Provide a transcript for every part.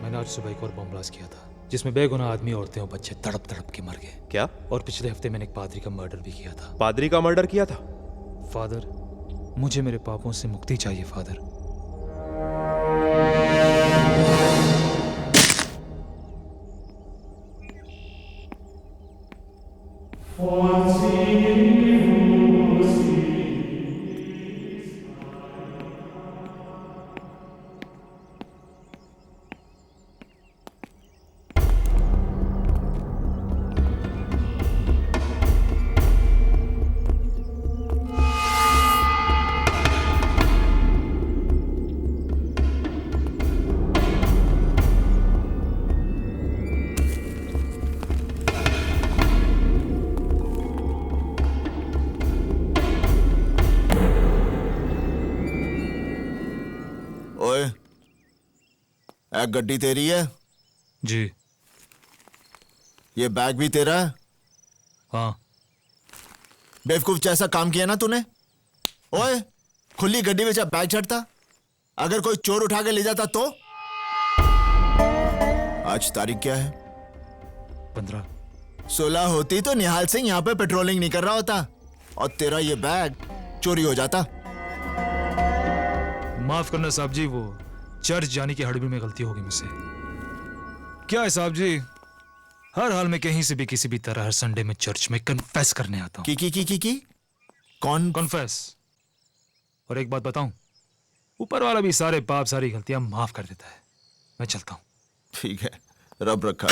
मैंने आज सुबह एक और बम ब्लास्ट किया था जिसमें बेगुनाह आदमी, औरतें और बच्चे तड़प तड़प के मर गए। क्या? और पिछले हफ्ते मैंने एक पादरी का मर्डर भी किया था। पादरी का मर्डर किया था? फादर, मुझे मेरे पापों से मुक्ति चाहिए फादर। ओए, गड्डी तेरी है? जी ये बैग भी तेरा है? हाँ। बेवकूफ जैसा काम किया ना तूने। ओए, खुली गड्डी में जब बैग चढ़ता, अगर कोई चोर उठा के ले जाता तो? आज तारीख क्या है? 15। 16 होती तो निहाल सिंह यहाँ पे पेट्रोलिंग नहीं कर रहा होता और तेरा ये बैग चोरी हो जाता। माफ करना साहब जी, वो चर्च जाने की हड़बड़ी में गलती होगी मुझसे। क्या है साहब जी, हर हाल में कहीं से भी किसी भी तरह हर संडे में चर्च में कन्फेस करने आता हूँ। की कौन? कन्फेस। और एक बात बताऊं, ऊपर वाला भी सारे पाप सारी गलतियां माफ कर देता है। मैं चलता हूँ। ठीक है, रब रखा।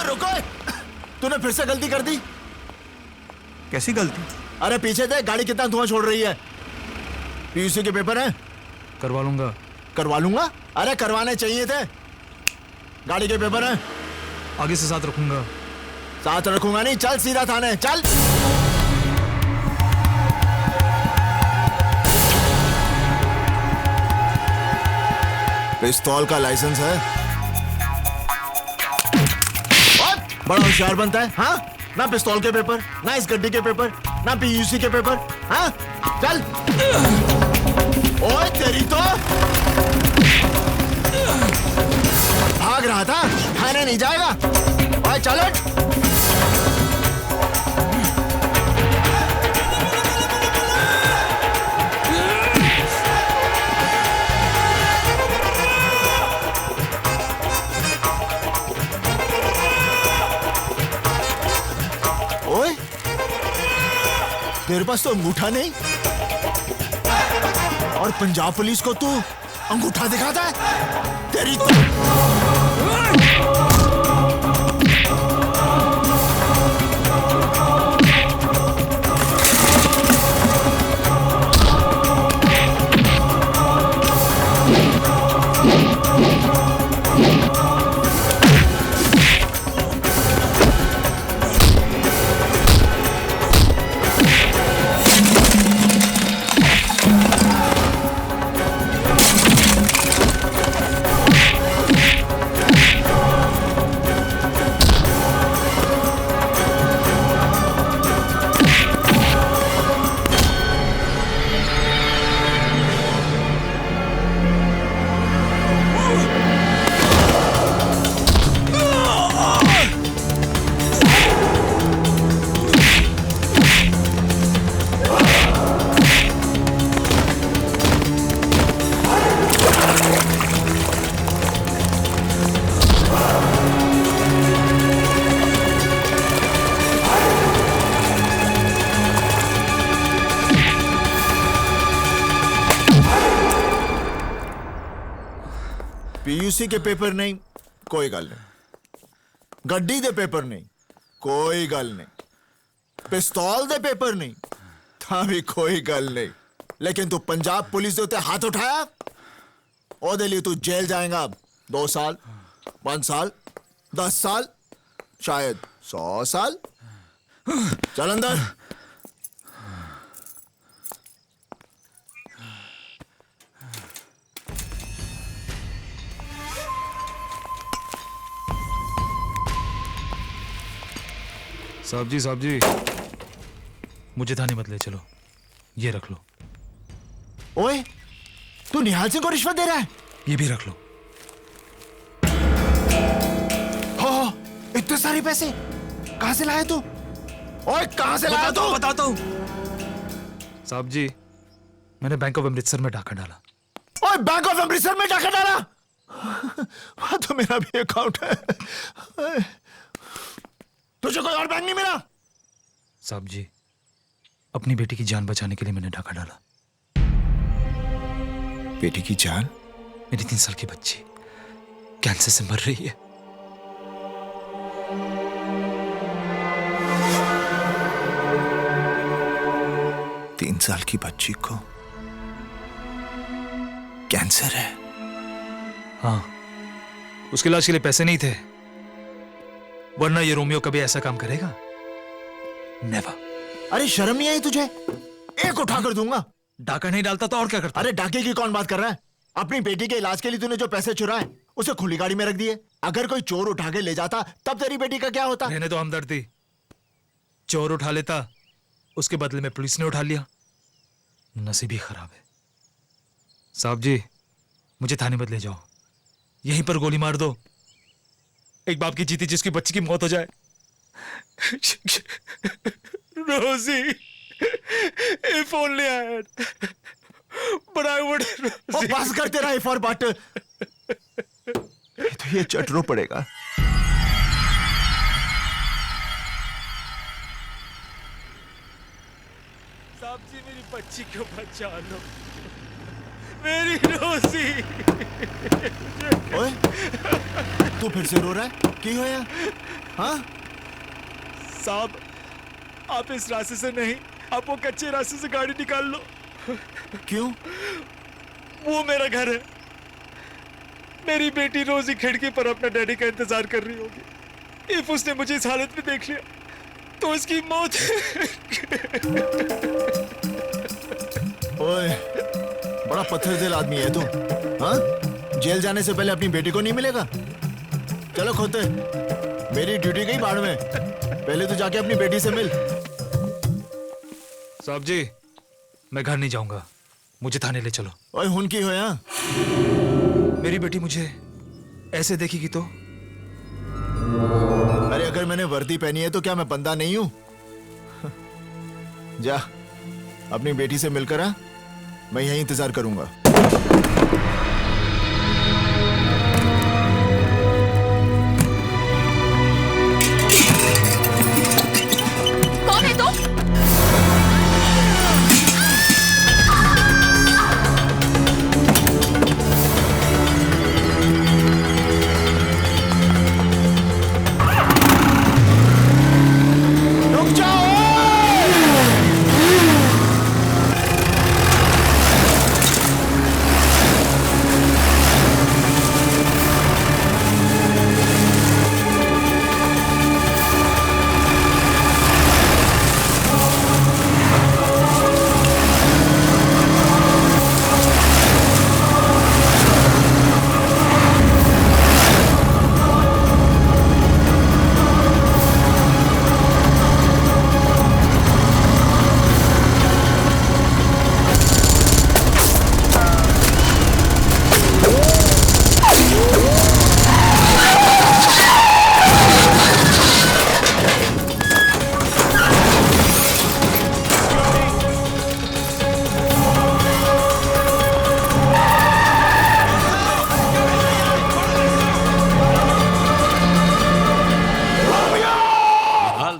रुको, तूने फिर से गलती कर दी। कैसी गलती? अरे पीछे देख, गाड़ी कितना धुआं छोड़ रही है। पीयूसी के पेपर हैं? करवा लूंगा। करवा लूंगा? अरे करवाने चाहिए थे। गाड़ी के पेपर हैं? आगे से साथ रखूंगा। साथ रखूंगा नहीं, चल सीधा थाने चल। पिस्तौल का लाइसेंस है? और बड़ा होशियार बनता है, हाँ? ना पिस्तौल के पेपर, ना इस गड्डी के पेपर, ना पीयूसी के पेपर, हाँ? चल। ओए तेरी तो भाग रहा था, थाने नहीं जाएगा। ओए चल हट। ओए, तेरे पास तो अंगूठा नहीं और पंजाब पुलिस को तू अंगूठा दिखाता है? तेरी तो पीयूसी के पेपर नहीं, कोई गल नहीं। गड्डी दे पेपर नहीं, कोई गल नहीं। पिस्तौल दे पेपर नहीं, था भी कोई गल नहीं। लेकिन तू पंजाब पुलिस दे उत्ते हाथ उठाया, ओदे लिए तू जेल जाएगा। 2 साल, 5 साल, 10 साल, शायद 100 साल। चल अंदर। साहब जी, मुझे थाने मत ले चलो, ये रख लो। ओए, तू निहाल सिंह को रिश्वत दे रहा है? ये भी रख लो। हो, इतने सारे पैसे कहां से लाया तू? ओए कहां से लाया तू? बताता हूं साहब जी, मैंने बैंक ऑफ अमृतसर में डाका डाला। ओए बैंक ऑफ अमृतसर में डाका डाला? वहां तो मेरा भी अकाउंट है। तुझे कोई और बैंक नहीं मिला? साहब जी, अपनी बेटी की जान बचाने के लिए मैंने डाका डाला। बेटी की जान? मेरी 3 साल की बच्ची कैंसर से मर रही है। तीन साल की बच्ची को कैंसर है? हाँ, उसके इलाज के लिए पैसे नहीं थे, वरना ये रोमियो कभी ऐसा काम करेगा? नेवर। अरे शर्म नहीं आई तुझे? एक उठा कर दूंगा। डाका नहीं डालता तो और क्या करता? अरे डाके की कौन बात कर रहा है? अपनी बेटी के इलाज के लिए तूने जो पैसे चुराए उसे खुली गाड़ी में रख दिए। अगर कोई चोर उठा के ले जाता तब तेरी बेटी का क्या होता? रहने तो हमदर्दी। चोर उठा लेता, उसके बदले में पुलिस ने उठा लिया। नसीब ही खराब है। साहब जी, मुझे थाने मत ले जाओ, यहीं पर गोली मार दो। एक बाप की जीती जिसकी बच्ची की मौत हो जाए। रोजी, if only I had, but I would. ओ बस कर तेरा if और but। तो ये चटरो पड़ेगा। साहब जी, मेरी बच्ची को बचा लो, मेरी रोजी। ओए, तू फिर से रो रहा है? की होया? हाँ? साहब, आप इस रास्ते से नहीं, आप वो कच्चे रास्ते से गाड़ी निकाल लो। क्यों? वो मेरा घर है। मेरी बेटी रोजी खिड़की पर अपना डैडी का इंतजार कर रही होगी। इफ उसने मुझे इस हालत में देख लिया तो उसकी मौत। ओए, बड़ा पत्थर दिल आदमी है तू। हाँ? जेल जाने से पहले अपनी बेटी को नहीं मिलेगा? चलो खोते, मेरी ड्यूटी गई बाढ़ में। पहले तो जाके अपनी बेटी से मिल। साहब जी, मैं घर नहीं जाऊंगा, मुझे थाने ले चलो। ओए हुन की होया? मेरी बेटी मुझे ऐसे देखेगी तो? अरे अगर मैंने वर्दी पहनी है तो क्या मैं बंदा नहीं हूं? जा, अपनी बेटी से मिलकर आ, मैं यहीं इंतजार करूंगा। कौन है तू? रुक जाओ!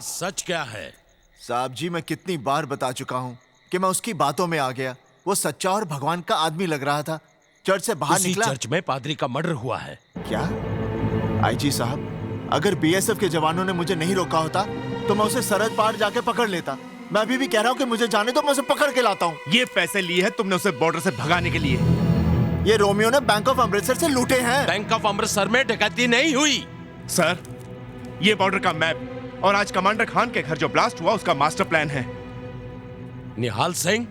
सच क्या है? साहब जी, मैं कितनी बार बता चुका हूं कि मैं उसकी बातों में आ गया। वो सच्चा और भगवान का आदमी लग रहा था। चर्च से बाहर उसी निकला। चर्च में पादरी का मर्डर हुआ है। क्या? आईजी साहब, अगर बीएसएफ के जवानों ने मुझे नहीं रोका होता तो मैं उसे सरहद पार जाके पकड़ लेता। मैं अभी भी कह रहा हूं कि मुझे जाने दो, मैं उसे पकड़ के लाता हूं। ये पैसे लिए हैं तुमने उसे बॉर्डर से भगाने के लिए? ये रोमियो ने बैंक ऑफ अमृतसर से लूटे हैं। बैंक ऑफ अमृतसर में डकैती नहीं हुई। सर, ये बॉर्डर का मैप और आज कमांडर खान के घर जो ब्लास्ट हुआ उसका मास्टर प्लान है। निहाल सिंह,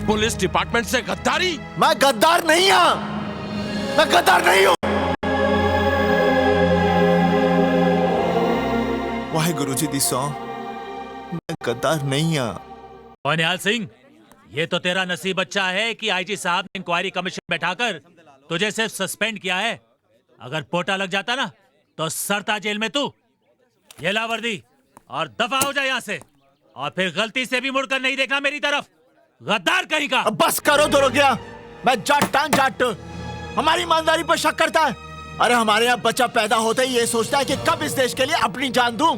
पुलिस डिपार्टमेंट से गद्दारी? मैं गद्दार नहीं हूं, मैं गद्दार नहीं हूं। वाहे गुरुजी दी सौ, मैं गद्दार नहीं हूं। और निहाल सिंह, ये तो तेरा नसीब अच्छा है कि आईजी साहब ने इंक्वायरी कमीशन बैठाकर तुझे सिर्फ सस्पेंड किया है। अगर पोटा लग जाता ना तो सरता जेल में तू। ये ला वर्दी और दफा हो जाए यहाँ से, और फिर गलती से भी मुड़कर नहीं देखना मेरी तरफ, गद्दार कहीं का। अब बस करो तो गया। मैं जाट हमारी ईमानदारी पर शक करता है। अरे हमारे यहाँ बच्चा पैदा होते ही ये सोचता है कि कब इस देश के लिए अपनी जान दूं।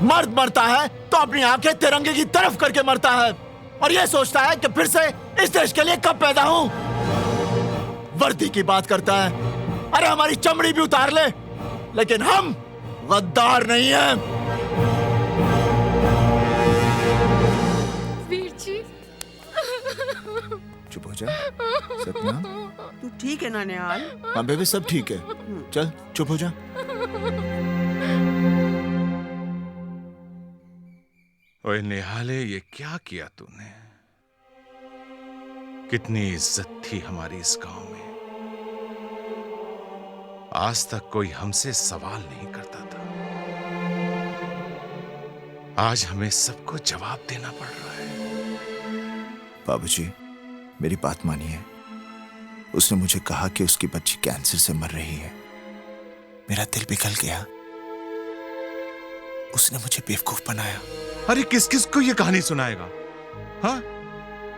मर्द मरता है तो अपनी आंखें तिरंगे की तरफ करके मरता है, और ये सोचता है कि फिर से इस देश के लिए कब पैदा हूं। वर्दी की बात करता है, अरे हमारी चमड़ी भी उतार ले, लेकिन हम गद्दार नहीं हैं। वीर जी, चुप हो जा सतनाम। तू ठीक है ना निहाल? हाँ बेबी सब ठीक है, चल चुप हो जा। ओए निहाले, ये क्या किया तूने? कितनी इज्जत थी हमारी इस गांव में। आज तक कोई हमसे सवाल नहीं करता था, आज हमें सबको जवाब देना पड़ रहा है। बाबूजी मेरी बात मानिए। उसने मुझे कहा कि उसकी बच्ची कैंसर से मर रही है। मेरा दिल पिघल गया। उसने मुझे बेवकूफ बनाया। अरे किस किस को ये कहानी सुनाएगा? हाँ,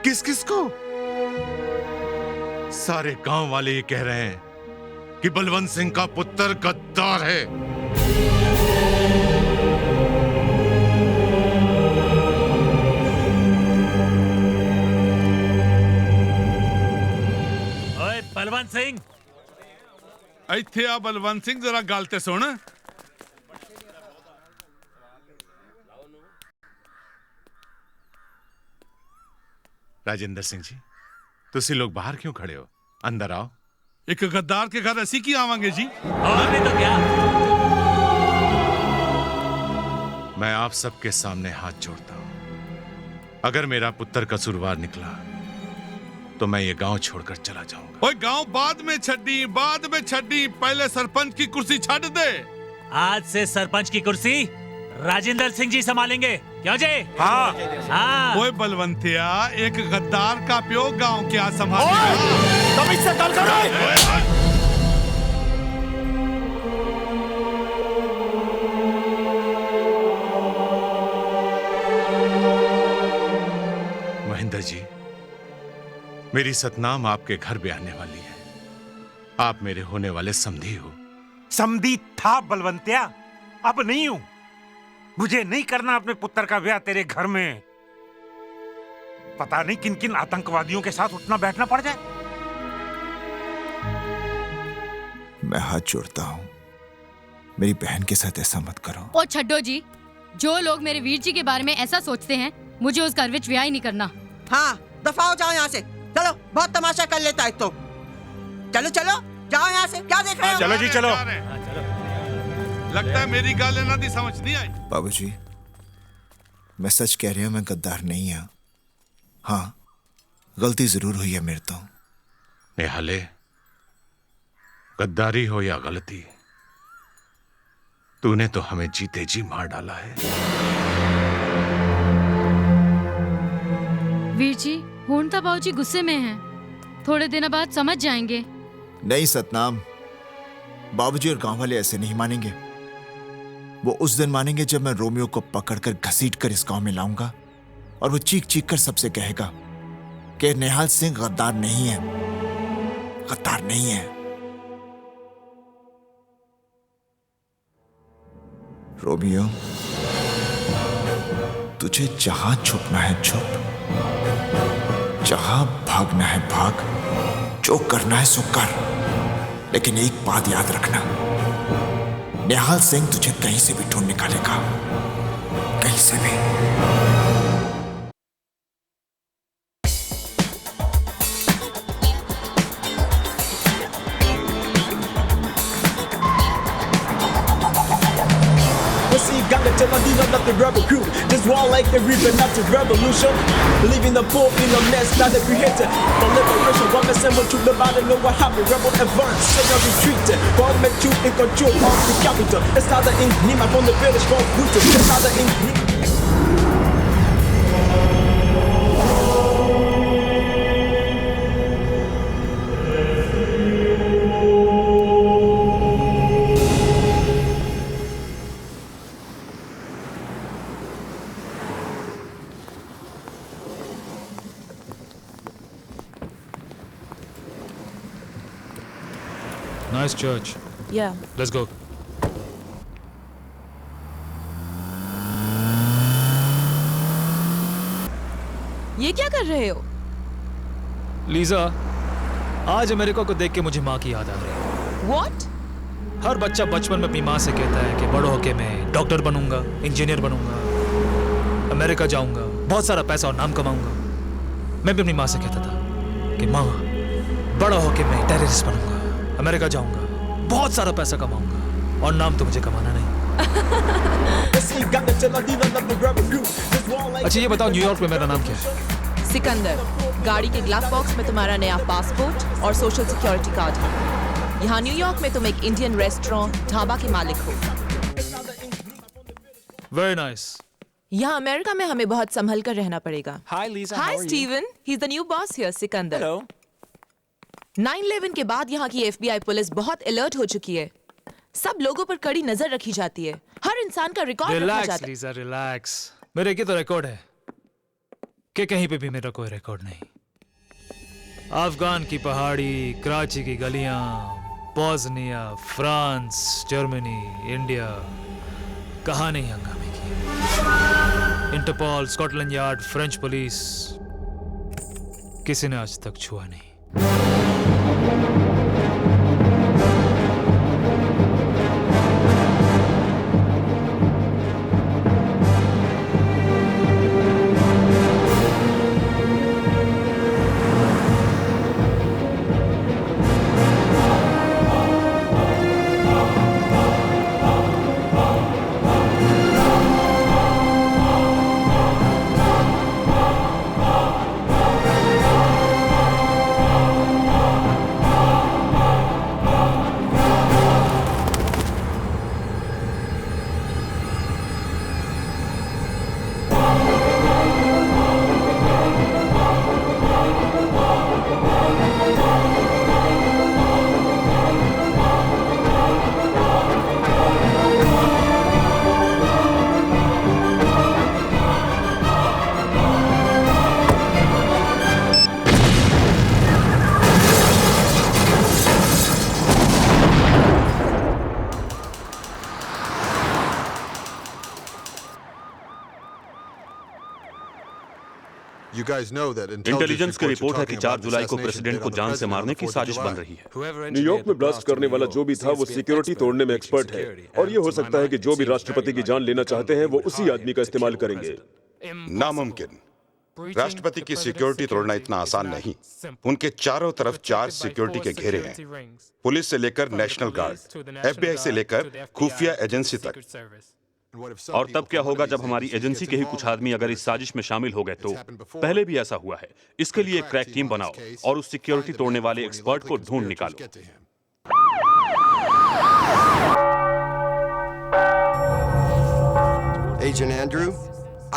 किस किस को? सारे गांव वाले ये कह रहे हैं कि बलवंत सिंह का पुत्र गद्दार है। ओए बलवंत सिंह, ਇੱਥੇ ਆ ਬਲਵੰਤ ਸਿੰਘ, जरा ਗੱਲ ਤੇ सुन। राजेंद्र सिंह जी, तुसी लोग बाहर क्यों खड़े हो? अंदर आओ। एक गद्दार के घर ਅਸੀਂ ਕੀ ਆਵਾਂਗੇ जी? और नहीं तो क्या। मैं आप सबके सामने हाथ जोड़ता हूं। अगर मेरा पुत्र कसूरवार निकला तो मैं ये गांव छोड़कर चला जाऊंगा। ओए गांव बाद में छड्डी, पहले सरपंच की कुर्सी छड़ दे। आज से सरपंच की कुर्सी राजेंद्र सिंह जी संभालेंगे, क्यों जी? हाँ। हाँ। ओए बलवंतिया, एक गद्दार का प्यो गांव क्या संभालेगा? तुम इससे गल करो। महेंद्र जी, मेरी सतनाम आपके घर भी आने वाली है। आप मेरे होने वाले समधी हो। समधी था बलवंतिया, अब नहीं हूं। मुझे नहीं करना अपने पुत्र का ब्याह तेरे घर में। पता नहीं किन किन आतंकवादियों के साथ उठना बैठना पड़ जाए। मैं हाथ जोड़ता हूं, मेरी बहन के साथ ऐसा मत करो। ओ छड्डो जी, जो लोग मेरे वीर जी के बारे में ऐसा सोचते हैं, मुझे उस घर विच ब्याह ही नहीं करना। हाँ, दफा हो जाओ यहाँ से। चलो, बहुत तमाशा कर लेता है तो। चलो चलो, जाओ यहाँ से। क्या देख रहे हो? चलो जी चलो। लगता है मेरी गाल ਇਹਨਾਂ ਦੀ समझ नहीं आई। बाबूजी मैं सच कह रही हूं, मैं गद्दार नहीं हूं। हाँ, गलती जरूर हुई है मेरे तो। निहाले, गद्दारी हो या गलती, तूने तो हमें जीते जी मार डाला है। वीर जी, हुण तो बाबूजी गुस्से में हैं। थोड़े दिन बाद समझ जाएंगे। नहीं सतनाम, बाबूजी और गांव वाले ऐसे नहीं मानेंगे। वो उस दिन मानेंगे जब मैं रोमियो को पकड़कर घसीटकर इस गांव में लाऊंगा, और वो चीख चीख कर सबसे कहेगा कि निहाल सिंह गद्दार नहीं है, गद्दार नहीं है। रोमियो, तुझे जहां छुपना है छुप, जहां भागना है भाग, जो करना है सो कर, लेकिन एक बात याद रखना, निहाल सिंह तुझे कहीं से भी ढूंढ निकालेगा, कहीं से भी। Got the tell my dealer not the rebel crew. This wall like the reason not the revolution. Believing the poor in the mess, not every hater. The liberation, one assemble to the body, know what happened. Rebel advance, say no retreat. God make you in control of the capital. It's not the ink, Nima from the village, go brutal. It's not the ink. Nice church. Yeah. Let's go. ये क्या कर रहे हो? Lisa, आज America को देख के मुझे माँ की याद आ रही है। What? हर बच्चा बचपन में अपनी माँ से कहता है कि बड़ो होके मैं डॉक्टर बनूंगा, इंजीनियर बनूंगा, अमेरिका जाऊंगा, बहुत सारा पैसा और नाम कमाऊंगा। मैं भी अपनी माँ से कहता था कि माँ, बड़ा होके मैं टेररिस्ट बनूंगा, अमेरिका जाऊंगा, बहुत सारा पैसा कमाऊंगा और नाम तो मुझे कमाना नहीं। अच्छा ये बताओ, न्यूयॉर्क में मेरा नाम क्या है? सिकंदर। गाड़ी के ग्लव बॉक्स में तुम्हारा नया पासपोर्ट और सोशल सिक्योरिटी कार्ड है। यहाँ न्यूयॉर्क में तुम एक इंडियन रेस्टोरेंट ढाबा के मालिक हो। Very nice. यहाँ अमेरिका में हमें बहुत संभल कर रहना पड़ेगा। Hi, Lisa. Hi, How are you? Steven. He's the new boss here, Sikandar. Hello. 9/11 के बाद यहाँ की FBI पुलिस बहुत अलर्ट हो चुकी है। सब लोगों पर कड़ी नजर रखी जाती है। हर इंसान का रिकॉर्ड रखा रिलैक्स जाता है। Lisa, relax. मेरे की तो रिकॉर्ड है कि कहीं पे भी मेरा कोई रिकॉर्ड नहीं। अफगान की पहाड़ी, कराची की गलियां, बोस्निया, फ्रांस, जर्मनी, इंडिया, कहाँ नहीं हंगामे किए। Interpol, Scotland Yard, French police, किसी ने आज तक छुआ नहीं। इंटेलिजेंस की रिपोर्ट है कि 4 जुलाई को प्रेसिडेंट को जान से मारने की साजिश बन रही है। न्यूयॉर्क में ब्लास्ट करने वाला जो भी था वो सिक्योरिटी तोड़ने में एक्सपर्ट है और ये हो सकता है कि जो भी राष्ट्रपति की जान लेना चाहते हैं वो उसी आदमी का इस्तेमाल करेंगे। नामुमकिन। राष्ट्रपति की सिक्योरिटी तोड़ना इतना आसान नहीं। उनके चारों तरफ 4 सिक्योरिटी के घेरे हैं, पुलिस से लेकर नेशनल गार्ड, FBI से लेकर खुफिया एजेंसी तक। और तब क्या होगा जब हमारी एजेंसी के ही कुछ आदमी अगर इस साजिश में शामिल हो गए तो? पहले भी ऐसा हुआ है। इसके लिए एक क्रैक टीम बनाओ और उस सिक्योरिटी तोड़ने वाले एक्सपर्ट को ढूंढ निकालो। Agent Andrew,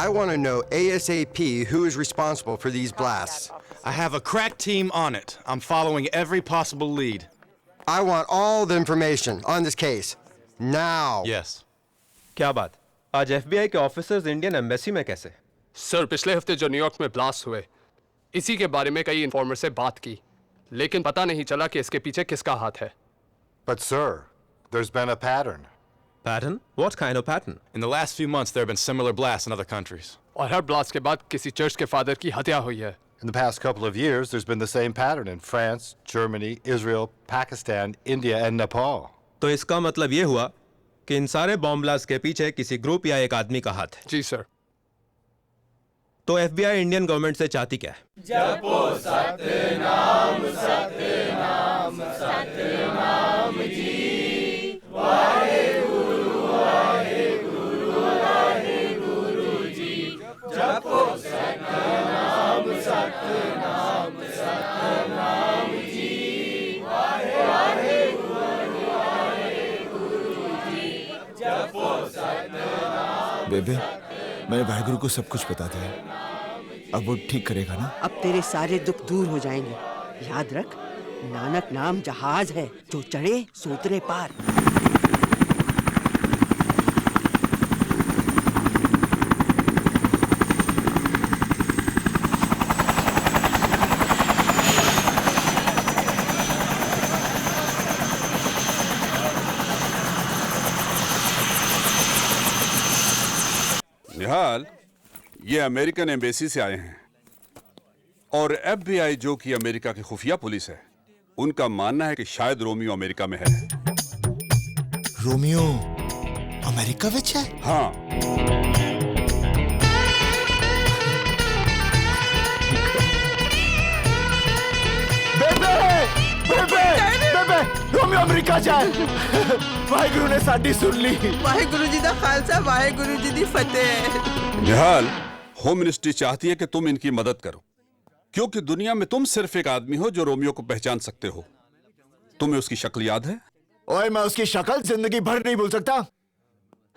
I want to know ASAP who is responsible for these blasts. I have a crack team on it. I'm following every possible lead. I want all the information on this case. Now. Yes. क्या बात? आज FBI के officers Indian embassy में कैसे? Sir, पिछले हफ्ते जो New York में ब्लास्ट हुए, इसी के बारे में कई इन्फॉर्मर से बात की, लेकिन पता नहीं चला कि इसके पीछे किसका हाथ है। But sir, there's been a pattern. Pattern? What kind of pattern? In the last few months, there have been similar blasts in other countries. और हर ब्लास्ट के बाद किसी चर्च के फादर की हत्या हुई है। In the past couple of years, there's been the same pattern in France, Germany, Israel, Pakistan, India, and Nepal. तो इसका मतलब ये हुआ कि इन सारे बॉम्ब ब्लास्ट के पीछे किसी ग्रुप या एक आदमी का हाथ है। जी सर। तो FBI इंडियन गवर्नमेंट से चाहती क्या है? जपो सतनाम सतनाम सतनाम जी, वाहे गुरु जी। जपो सतनाम सतनाम सतनाम जी, वाहे बेबे, मैंने वाहेगुरु को सब कुछ बता दिया। अब वो ठीक करेगा ना? अब तेरे सारे दुख दूर हो जाएंगे। याद रख, नानक नाम जहाज है, जो चढ़े सो उतरे पार। ये अमेरिकन एम्बेसी से आए हैं और FBI जो कि अमेरिका की खुफिया पुलिस है, उनका मानना है कि शायद रोमियो अमेरिका में है। रोमियो अमेरिका विच है? हाँ। बेबे बेबे बेबे रोमियो अमेरिका जाए। वाहेगुरु ने साडी सुन ली। वाहेगुरु जी दा खालसा, वाहेगुरु जी दी फतेह। निहाल, होम मिनिस्ट्री चाहती है कि तुम इनकी मदद करो, क्योंकि दुनिया में तुम सिर्फ एक आदमी हो जो रोमियो को पहचान सकते हो। तुम्हें उसकी शक्ल याद है? ओए, मैं उसकी शक्ल जिंदगी भर नहीं भूल सकता।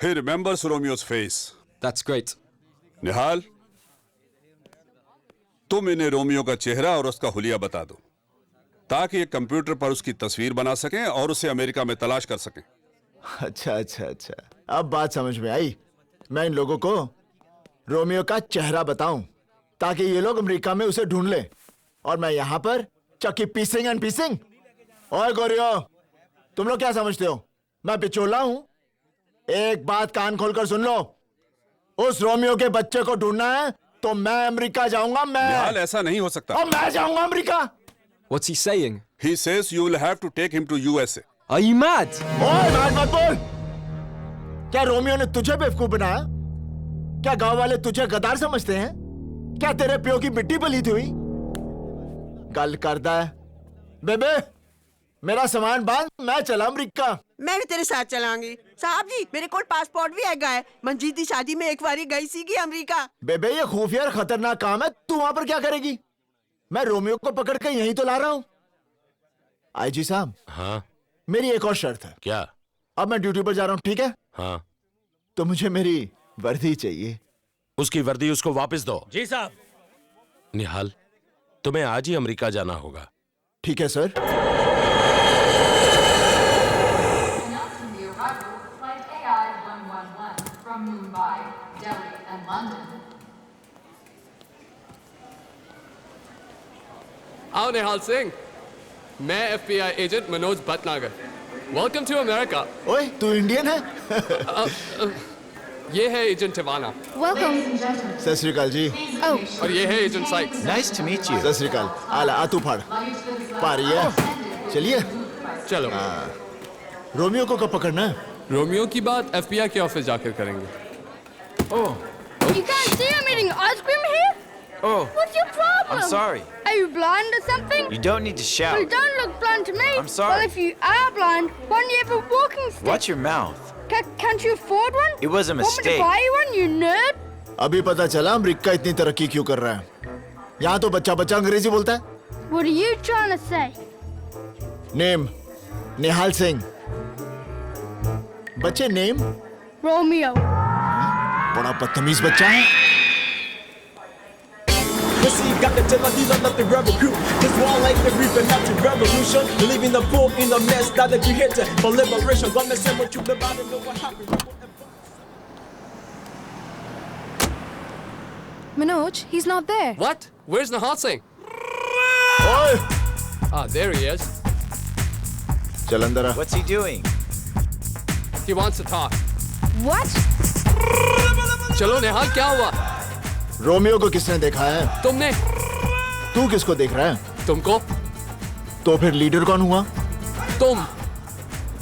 He remembers Romeo's face. That's great. निहाल, तुम इन्हें रोमियो का चेहरा और उसका हुलिया बता दो, ताकि ये कंप्यूटर पर उसकी तस्वीर बना सकें और उसे अमेरिका में तलाश कर सकें। अच्छा अच्छा अच्छा, अब बात समझ में आई। मैं इन लोगों को रोमियो का चेहरा बताऊं ताकि ये लोग अमेरिका में उसे ढूंढ लें और मैं यहां पर चक्की पीसिंग एंड पीसिंग। ओए गोरियो, तुम लोग क्या समझते हो मैं बिचौला हूं? एक बात कान खोलकर सुन लो, उस रोमियो के बच्चे को ढूंढना है तो मैं अमेरिका जाऊंगा। निहाल, ऐसा नहीं हो सकता। और मैं जाऊंगा America. What's he saying? He says you will have to take him to USA. Are you mad? ओए, mad मत बोल। क्या रोमियो ने तुझे बेवकूफ बनाया? क्या गांव वाले तुझे गद्दार समझते हैं? क्या तेरे प्यो की मिट्टी पली थी हुई? गल करदा है। बेबे, मेरा सामान बांध, मैं चला अमेरिका। मैं भी तेरे साथ चलांगी। साहब जी, मेरे को पासपोर्ट भी हैगा है। मंजीत दी शादी में एक बारी गई सी अमेरिका। बेबे, ये खुफिया और खतरनाक काम है। तू वहां पर क्या करेगी? मैं रोमियो को पकड़ के यहीं तो ला रहा हूँ। आईजी साहब। हाँ। मेरी एक और शर्त है। क्या? अब मैं ड्यूटी पर जा रहा हूँ, ठीक है? हाँ। तो मुझे मेरी वर्दी चाहिए। उसकी वर्दी उसको वापस दो। जी साहब। निहाल, तुम्हें आज ही अमेरिका जाना होगा। ठीक है सर। आओ निहाल सिंह, मैं FBI agent Manoj Bhatnagar. Welcome to America. ओए, तू इंडियन है? ये है एजेंट टिवाना। वेलकम। सत श्री अकाल जी। और ये है agent Sykes. Nice to meet you. सत श्री अकाल। आला आ तू फाड़ पा रही है। चलिए चलो। रोमियो को कब पकड़ना है? रोमियो की बात FBI के ऑफिस जाकर करेंगे। ओह। You can't see I'm eating ice cream here? Oh. What's your problem? I'm sorry. Are you blind or something? You don't need to shout. You don't look blind to me. I'm sorry. Well, if you are blind, why don't you have a walking stick? Watch your mouth. Can't you afford one? It was a Want me to mistake. buy you one, you nerd? अभी पता चला America इतनी तरक्की क्यों कर रहा है। यहाँ तो बच्चा बच्चा अंग्रेजी बोलता है। What are you trying to say? Name Nihal Singh. बच्चे नेम Romeo. बड़ा बदतमीज बच्चा है। Listen, you got the Timothy's on the rebel crew. This war like the reproductive revolution. Leaving the poor in the mess. Now that you hit for liberation. Gonna send what you about and know what happened. Manoj, he's not there. What? Where's Nihal Singh? Oi! Ah, there he is. चल अंदर आ। What's he doing? He wants to talk. What? चलो निहाल, क्या हुआ? Romeo को किसने देखा है? तुमने। तू किसको देख रहा है? तुमको। तो फिर लीडर कौन हुआ? तुम।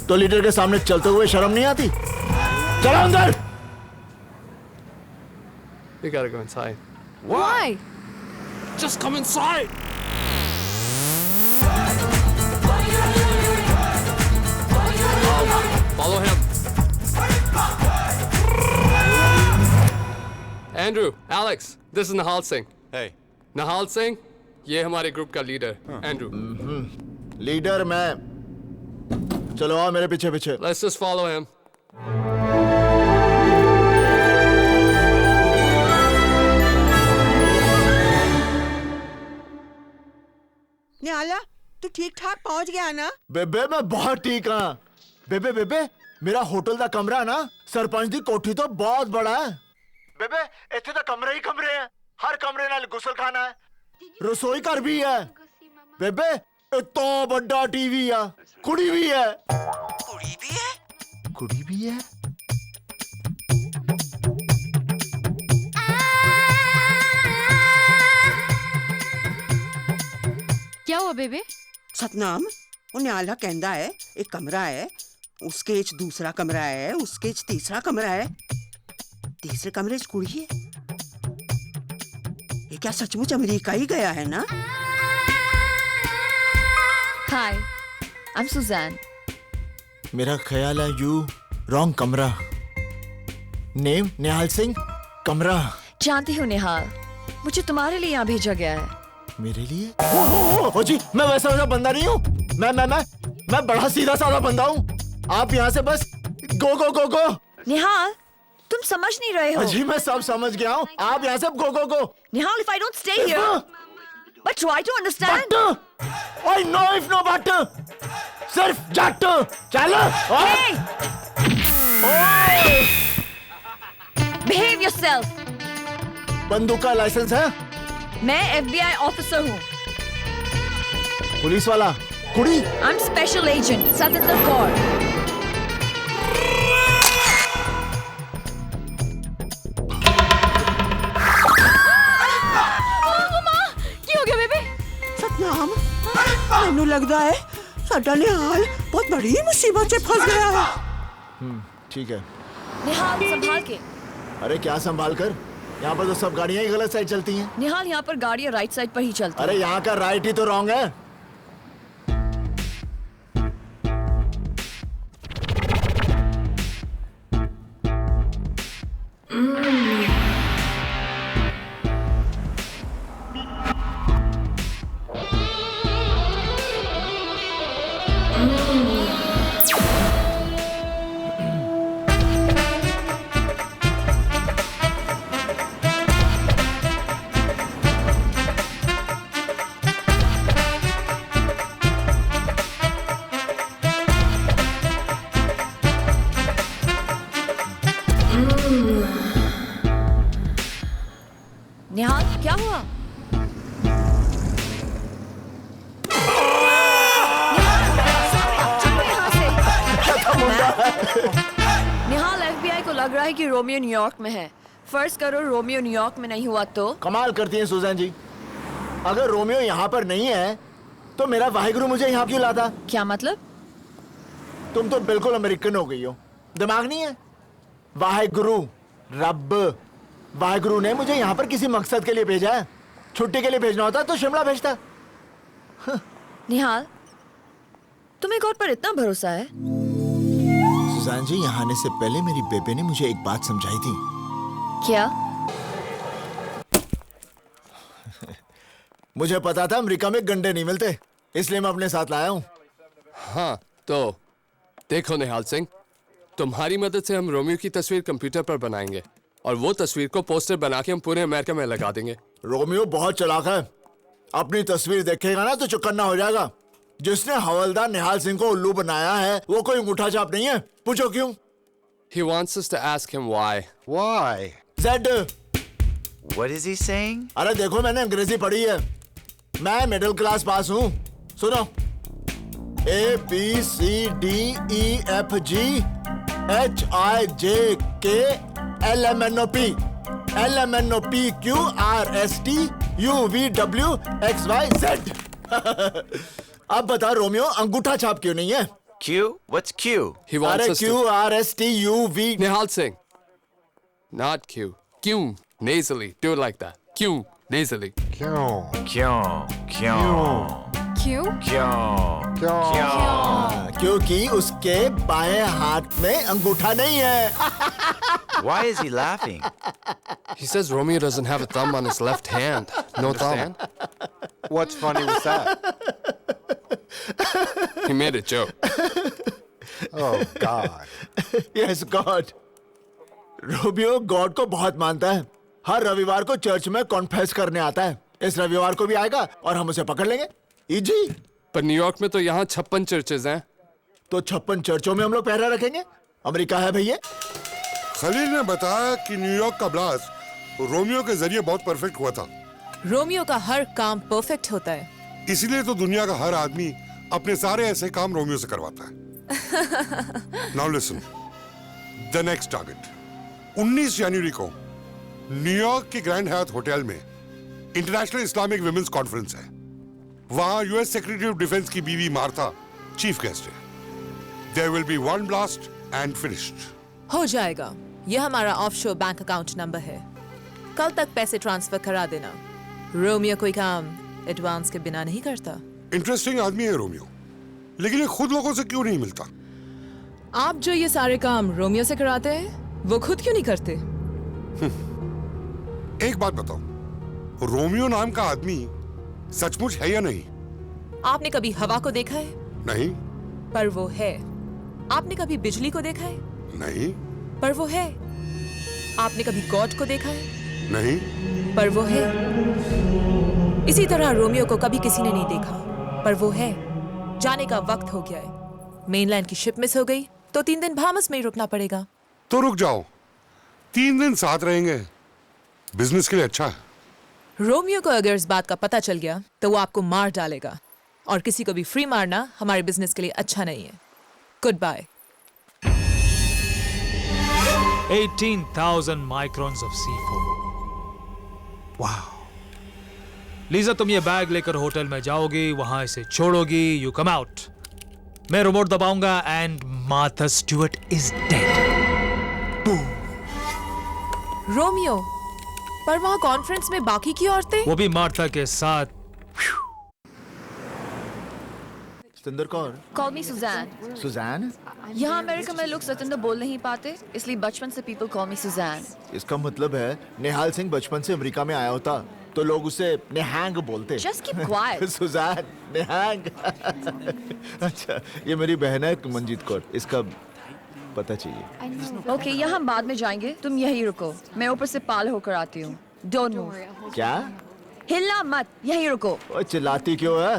तो लीडर के सामने चलते हुए शर्म नहीं आती? चलो अंदर। We gotta go inside. Why? Just come inside. Follow him. Andrew, Alex, this is Nihal Singh. Hey. Nihal Singh, ये हमारे ग्रुप का लीडर, Andrew. लीडर मैं। चलो आओ मेरे पीछे पीछे। Let's just follow him. निहाला, तू ठीक ठाक पहुंच गया ना? बेबे मैं बहुत ठीक हाँ। बेबे बेबे मेरा होटल का कमरा ना सरपंच दी कोठी तो बहुत बड़ा है। बेबे इतने तो कमरे ही कमरे हैं। हर कमरे नाल गुसल खाना है, रसोई घर भी है। बेबे इतना बड़ा टीवी है, कुड़ी भी है। कुड़ी भी है? कुड़ी भी है। क्या हुआ बेबे? सतनाम वो न्याला कहंदा है एक कमरा है, उसके च दूसरा कमरा है, उसके च तीसरा कमरा है, तीसरे कमरे च कुड़ी है। ये क्या सचमुच अमेरिका ही गया है ना? Hi, I'm Suzanne. मेरा ख्याल है यू रॉन्ग कमरा। नेम निहाल सिंह, कमरा। जानती हूँ निहाल, मुझे तुम्हारे लिए यहाँ भेजा गया है। मेरे लिए? ओ जी, मैं वैसा बंदा नहीं हूँ। मैं बड़ा सीधा साधा बंदा हूँ। आप यहाँ से बस गो गो गो गो। निहाल, तुम समझ नहीं रहे हो। जी मैं सब समझ गया हूँ। आप यहाँ से गो गो गो। निहाल, if I don't stay here, but try to understand. I know if no but. सिर्फ जट। चलो। Hey! Behave yourself. बंदूक का लाइसेंस है? मैं FBI ऑफिसर हूँ। पुलिस वाला? कुड़ी? I'm special agent, Satinder Kaur. ਕੀ ਹੋ ਗਿਆ ਬੇਬੇ? सतनाम मैनू लगता है साडा निहाल बहुत बड़ी मुसीबत से फंस गया है। ठीक है। निहाल, संभाल के। अरे क्या संभाल कर? यहाँ पर तो सब गाड़ियाँ ही गलत साइड चलती हैं। निहाल, यहाँ पर गाड़ियाँ राइट साइड पर ही चलती हैं। अरे यहाँ का राइट ही तो रॉन्ग है। निहाल, क्या हुआ? निहाल, FBI को लग रहा है कि रोमियो न्यूयॉर्क में है। फर्ज करो रोमियो न्यूयॉर्क में नहीं हुआ तो? कमाल करती हैं सुजैन जी। अगर रोमियो यहाँ पर नहीं है तो मेरा वाहिगुरु मुझे यहाँ क्यों लाता? क्या मतलब? तुम तो बिल्कुल अमेरिकन हो गई हो। दिमाग नहीं है? वाहिगुरु, रब, वाहिगुरु ने मुझे यहाँ पर किसी मकसद के लिए भेजा है। छुट्टी के लिए भेजना होता तो शिमला भेजता। निहाल, तुम्हें गॉड पर इतना भरोसा है? सुजान जी, यहाँ आने से पहले मेरी बेबे ने मुझे एक बात समझाई थी। क्या? मुझे पता था अमेरिका में गंडे नहीं मिलते, इसलिए मैं अपने साथ लाया हूँ। हाँ तो देखो निहाल सिंह, तुम्हारी मदद से हम रोमियो की तस्वीर कंप्यूटर पर बनाएंगे और वो तस्वीर को पोस्टर बना के हम पूरे अमेरिका में लगा देंगे। रोमियो बहुत चालाक है। अपनी तस्वीर देखेगा ना तो चौकन्ना हो जाएगा। जिसने हवलदार निहाल सिंह को उल्लू बनाया है वो कोई अंगूठा छाप नहीं है। पूछो क्यों? He wants us to ask him why. Why? Z. What is he saying? अरे देखो, मैंने अंग्रेजी पढ़ी है। मैं मिडिल क्लास पास हूँ। सुनो, ABCDEFG HIJK LMNOP LMNOPQRSTUVWXYZ। अब बता रोमियो, अंगूठा छाप क्यों नहीं है? Q? What's Q? He wants us to... QRSTUV। Nihal Singh. Not Q. Q. Nasally. Do it like that. Q. Nasally. Q. क्योंकि उसके बाएं हाथ में अंगूठा नहीं है। Why is he laughing? He says Romeo doesn't have a thumb on his left hand. No thumb. What's funny with that? He made a joke. Oh, God. Yes, God. Romeo God को बहुत मानता है। हर रविवार को church में confess करने आता है। इस रविवार को भी आएगा और हम उसे पकड़ लेंगे। इजी। पर न्यूयॉर्क में तो यहाँ 56 चर्चेज हैं। तो 56 चर्चों में हम लोग पहरा रखेंगे। अमेरिका है भैया। खलील ने बताया कि न्यूयॉर्क का ब्लास्ट रोमियो के जरिए बहुत परफेक्ट हुआ था। रोमियो का हर काम परफेक्ट होता है, इसलिए तो दुनिया का हर आदमी अपने सारे ऐसे काम रोमियो से करवाता है। Now listen, the next target 19 जनवरी को न्यूयॉर्क के ग्रैंड हयात होटल में इंटरनेशनल इस्लामिक विमेंस कॉन्फ्रेंस है। वहां यूएस सेक्रेटरी ऑफ डिफेंस की बीवी मार्था चीफ गेस्ट है। There will be one blast and finished. हो जाएगा। यह हमारा ऑफशोर बैंक अकाउंट नंबर है। कल तक पैसे ट्रांसफर करा देना। रोमियो कोई काम एडवांस के बिना नहीं करता। इंटरेस्टिंग आदमी है रोमियो, लेकिन ये खुद लोगों से क्यों नहीं मिलता? आप जो ये सारे काम रोमियो से कराते हैं, वो खुद क्यों नहीं करते? एक बात बताओ, रोमियो नाम का आदमी सचमुच है या नहीं? आपने कभी हवा को देखा है? नहीं। पर वो है। आपने कभी बिजली को देखा है? नहीं। पर वो है। आपने कभी गॉड को देखा है? नहीं। पर वो है। इसी तरह रोमियो को कभी किसी ने नहीं देखा, पर वो है। जाने का वक्त हो गया है। मेनलैंड की शिप मिस हो गई तो 3 दिन बाहामास में ही रुकना पड़ेगा। तो रुक जाओ, 3 दिन साथ रहेंगे, बिजनेस के लिए अच्छा है। रोमियो को अगर इस बात का पता चल गया तो वो आपको मार डालेगा, और किसी को भी फ्री मारना हमारे बिजनेस के लिए अच्छा नहीं है। Good bye. 18,000 microns of C4। वाह। लीजा, तुम ये बैग लेकर होटल में जाओगी, वहां इसे छोड़ोगी, यू कम आउट। मैं रिमोट दबाऊंगा and Martha Stewart is dead. Romeo, पर वहां कॉन्फ्रेंस में बाकी की औरतें? वो भी मार्था के साथ। Satinder Kaur? Call me Suzanne. Suzanne? यहाँ अमेरिका में लोग सतिंदर बोल नहीं पाते, इसलिए बचपन से people call me Suzanne. इसका मतलब है निहाल सिंह बचपन से अमेरिका में आया होता तो लोग उसे नेहांग बोलते। Just keep quiet. सुजैन, नेहांग। अच्छा, ये मेरी बहन है मंजीत कौर, इसका पता चाहिए। Okay, यहाँ हम बाद में जाएंगे, तुम यहीं रुको, मैं ऊपर से पाल होकर आती हूँ। Don't move. क्या? हिलना मत, यहीं रुको। ओए, चिल्लाती क्यों है?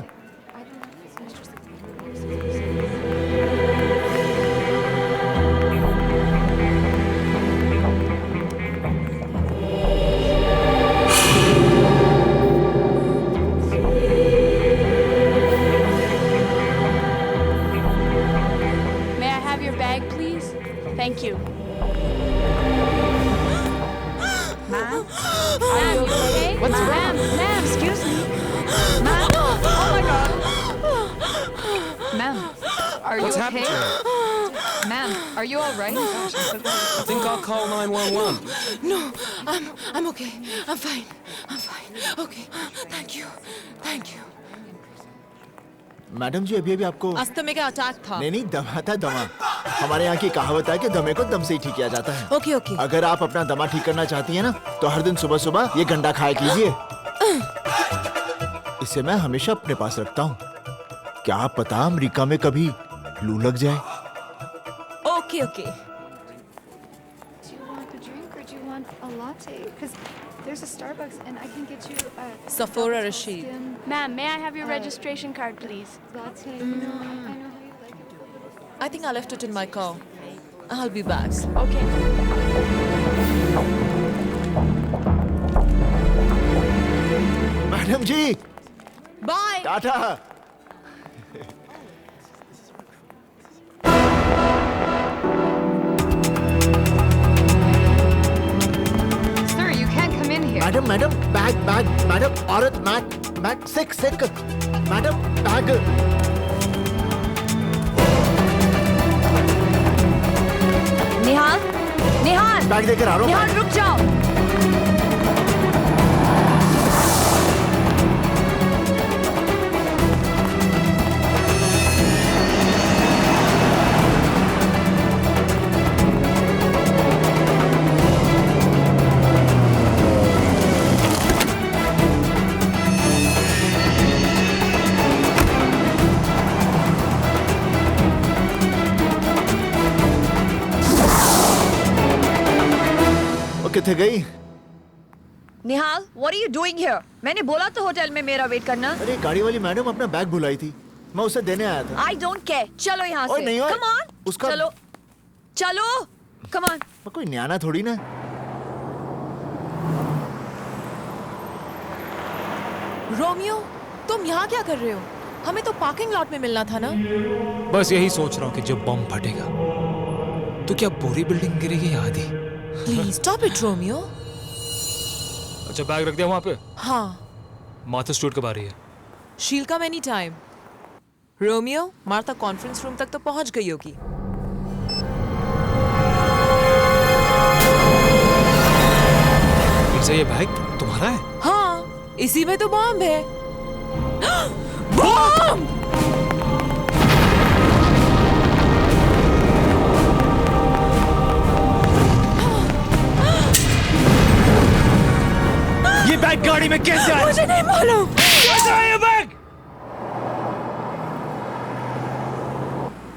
May I have your bag, please? Thank you. Ma'am? Are you okay? What's wrong? Ma'am, excuse me. Ma'am, oh my God. Ma'am, are you What's okay? happened to her? Ma'am, are you all right? I think I'll call 911. No, I'm okay. I'm fine. I'm fine. Okay. Thank you. Thank you. Madam ji, अभी अभी आपको अस्थमे का attack था। नहीं, दमा था, दमा। हमारे यहाँ की कहावत है कि दमे को दम से ही ठीक किया जाता है। Okay okay. अगर आप अपना दमा ठीक करना चाहती हैं ना, तो हर दिन सुबह सुबह ये गंडा खाया कीजिए। इसे मैं हमेशा अपने पास रखता हूँ। क्या पता अमेरिका में कभी लू लग जाए। Okay okay. Do you want a drink or do you want a latte? Because there's a Starbucks and I can get you a... Safora Rashid. Ma'am, may I have your registration card, please? Latte. I know how you like it. I think I left it in my car. I'll be back. Okay. Madam ji, bye. Tata. Sir, you can't come in here. Madam, madam, bag, bag, madam, औरत, मैग, सिक, madam, bag. Nihal, Nihal, bag देकर आ रहा हूँ। निहाल रुक जाओ। किथे गई? निहाल, what are you doing here? मैंने बोला तो होटल में मेरा वेट करना। अरे गाड़ी वाली मैडम अपना बैग भुलाई थी, मैं उसे देने आया था। I don't care. चलो यहाँ से। नहीं, Come on. उसका चलो, चलो, come on. मैं कोई न्याना थोड़ी ना। रोमियो, तुम यहाँ क्या कर रहे हो? हमें तो पार्किंग लॉट में मिलना था ना? बस यही सोच रहा हूँ कि जब बम फटेगा तो क्या पूरी बिल्डिंग गिरेगी या आधी? Please stop it, Romeo. अच्छा, बैग रख दिया वहाँ पे? हाँ। मार्था स्टुअर्ट कब आ रही है? शील कम any time. Romeo, Martha conference room तक तो पहुंच गई होगी। फिर से ये बैग तुम्हारा है? हाँ, इसी में तो बॉम्ब है। बॉम्ब! ये बैग गाड़ी में कैसे आया? मुझे नहीं मालूम। कैसे आया ये बैग?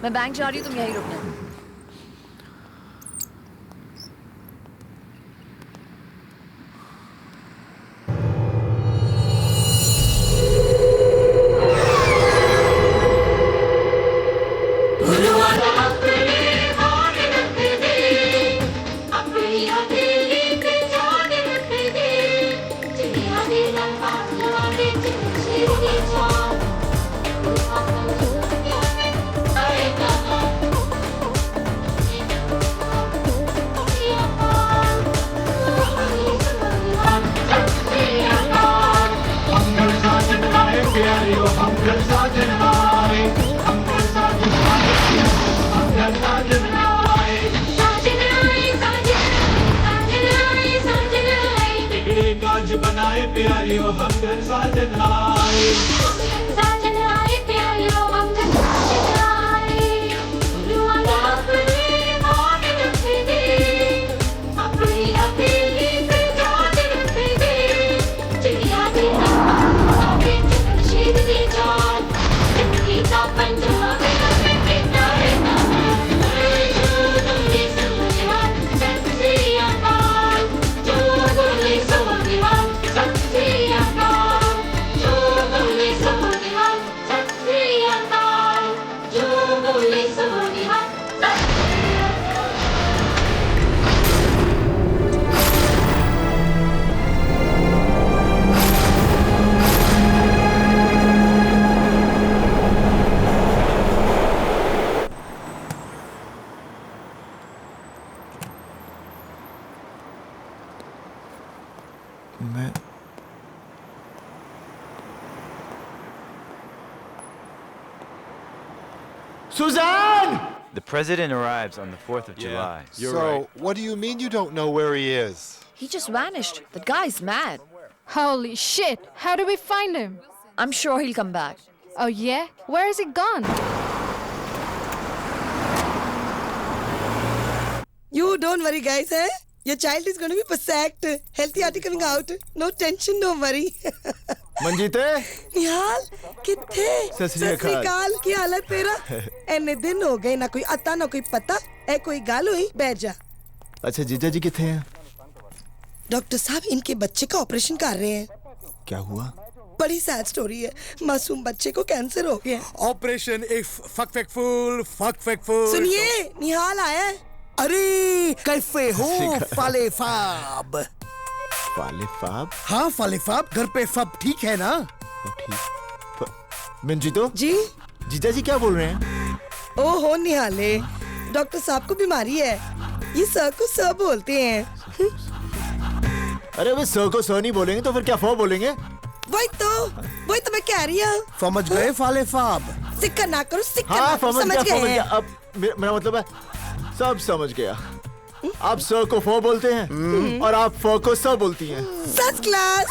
मैं बैंक जा रही हूँ, तुम यहीं रुकना। Suzanne! The president arrives on the 4th of July. So, what do you mean you don't know where he is? He just vanished. That guy's mad. Holy shit! How do we find him? I'm sure he'll come back. Oh yeah? Where is he gone? You don't worry, guys, eh? Your child is going to be perfect. Healthy RT coming out. No tension, don't worry. मंजीते निहाल किथे सत श्री अकाल की हालत तेरा एने दिन हो गए ना कोई अता ना कोई पता ए कोई गाल हुई बैठ जा। अच्छा जीजा जी किथे हैं? डॉक्टर साहब इनके बच्चे का ऑपरेशन कर रहे हैं। क्या हुआ? बड़ी सैड स्टोरी है, मासूम बच्चे को कैंसर हो गया। Operation if fuck full. सुनिए निहाल आया है। अरे कैसे हो फाले फाब? फालिफाब? हाँ फालिफाब, घर पे फब ठीक है ना? ठीक। मंजीतो जी जीजा जी क्या बोल रहे हैं? ओहो निहाले, डॉक्टर साहब को बीमारी है, ये सर को सर बोलते हैं। अरे वे सर को सर नहीं बोलेंगे तो फिर क्या फो बोलेंगे? वही तो मैं कह रही हूँ। समझ गए फालिफाब? सिक्का ना करो सिक्का। हाँ समझ गए। अब मेरा मतलब है सब समझ गया। आप सर को फो बोलते हैं और आप फो को सर बोलती हैं। First class.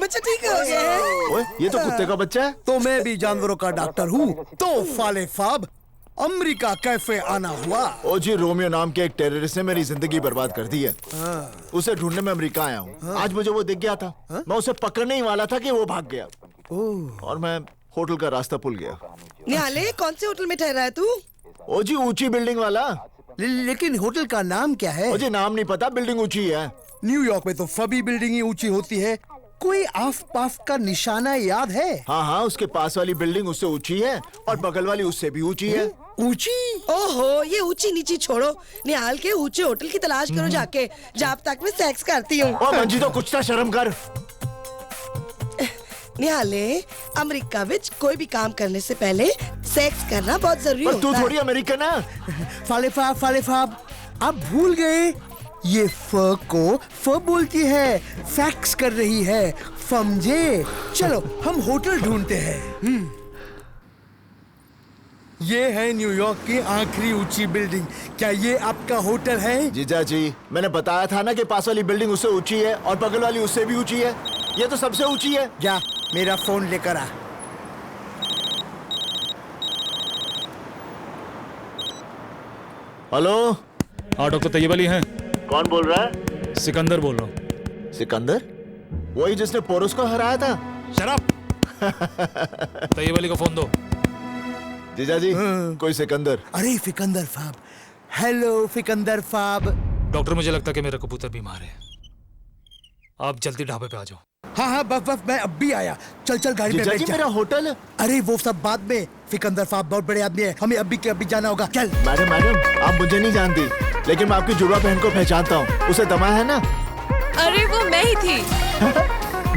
बच्चा ठीक हो गया है। ओए, ये तो कुत्ते का बच्चा है। तो मैं भी जानवरों का डॉक्टर हूँ। तो फाले फाब अमेरिका कैफे आना हुआ? ओ जी, रोमियो नाम के एक टेररिस्ट ने मेरी जिंदगी बर्बाद कर दी है। उसे ढूंढने में अमेरिका आया हूँ। आज मुझे वो दिख गया था। मैं उसे पकड़ने ही वाला था कि वो भाग गया और मैं होटल का रास्ता भूल गया। निहाले कौन से होटल में ठहरा है तू? ओ जी, ऊंची बिल्डिंग वाला। लेकिन होटल का नाम क्या है? मुझे नाम नहीं पता, बिल्डिंग ऊंची है। न्यूयॉर्क में तो सभी बिल्डिंग ही ऊंची होती है। कोई आस पास का निशाना याद है? हाँ, उसके पास वाली बिल्डिंग उससे ऊंची है और बगल वाली उससे भी ऊंची है। ऊंची? ओहो, ये ऊंची नीची छोड़ो, निहाल के ऊंचे होटल की तलाश करो जाके, जब तक मैं सेक्स करती हूँ। ओ मंजी तो कुछ ना शर्म कर। निहाले, अमेरिका विच कोई भी काम करने से पहले सेक्स करना बहुत जरूरी होता है। तू थोड़ी अमेरिकन है। फाले फाब आप भूल गए ये फ को फ बोलती है, फैक्स कर रही है, समझे? चलो हम होटल ढूंढते हैं। ये है न्यूयॉर्क की आखिरी ऊंची बिल्डिंग। क्या ये आपका होटल है? जीजा जी, मैंने बताया था ना कि पास वाली बिल्डिंग उससे ऊंची है और बगल वाली उससे भी ऊंची है। ये तो सबसे ऊंची है। जा मेरा फोन लेकर आ। हेलो, हाँ डॉक्टर तैयब अली हैं? कौन बोल रहा है? सिकंदर बोल रहा हूँ। सिकंदर? वही जिसने पोरस को हराया था? शराब। तैयब अली को फोन दो। जीजा जी, कोई सिकंदर। अरे फिकंदर साहब। हेलो फिकंदर साहब। डॉक्टर, मुझे लगता है कि मेरा कबूतर बीमार है। आप जल्दी ढाबे पे आ जाओ। हाँ हाँ बस मैं अब भी आया। चल गाड़ी में बैठ जा। मेरा होटल। अरे वो सब बाद में। फिकंदर साहब बहुत बड़े आदमी है, हमें अभी के अभी जाना होगा। चल। मैडम, आप मुझे नहीं जानती, लेकिन मैं आपकी जुड़वा बहन को पहचानता हूँ। उसे दमा है ना? अरे वो मैं ही थी।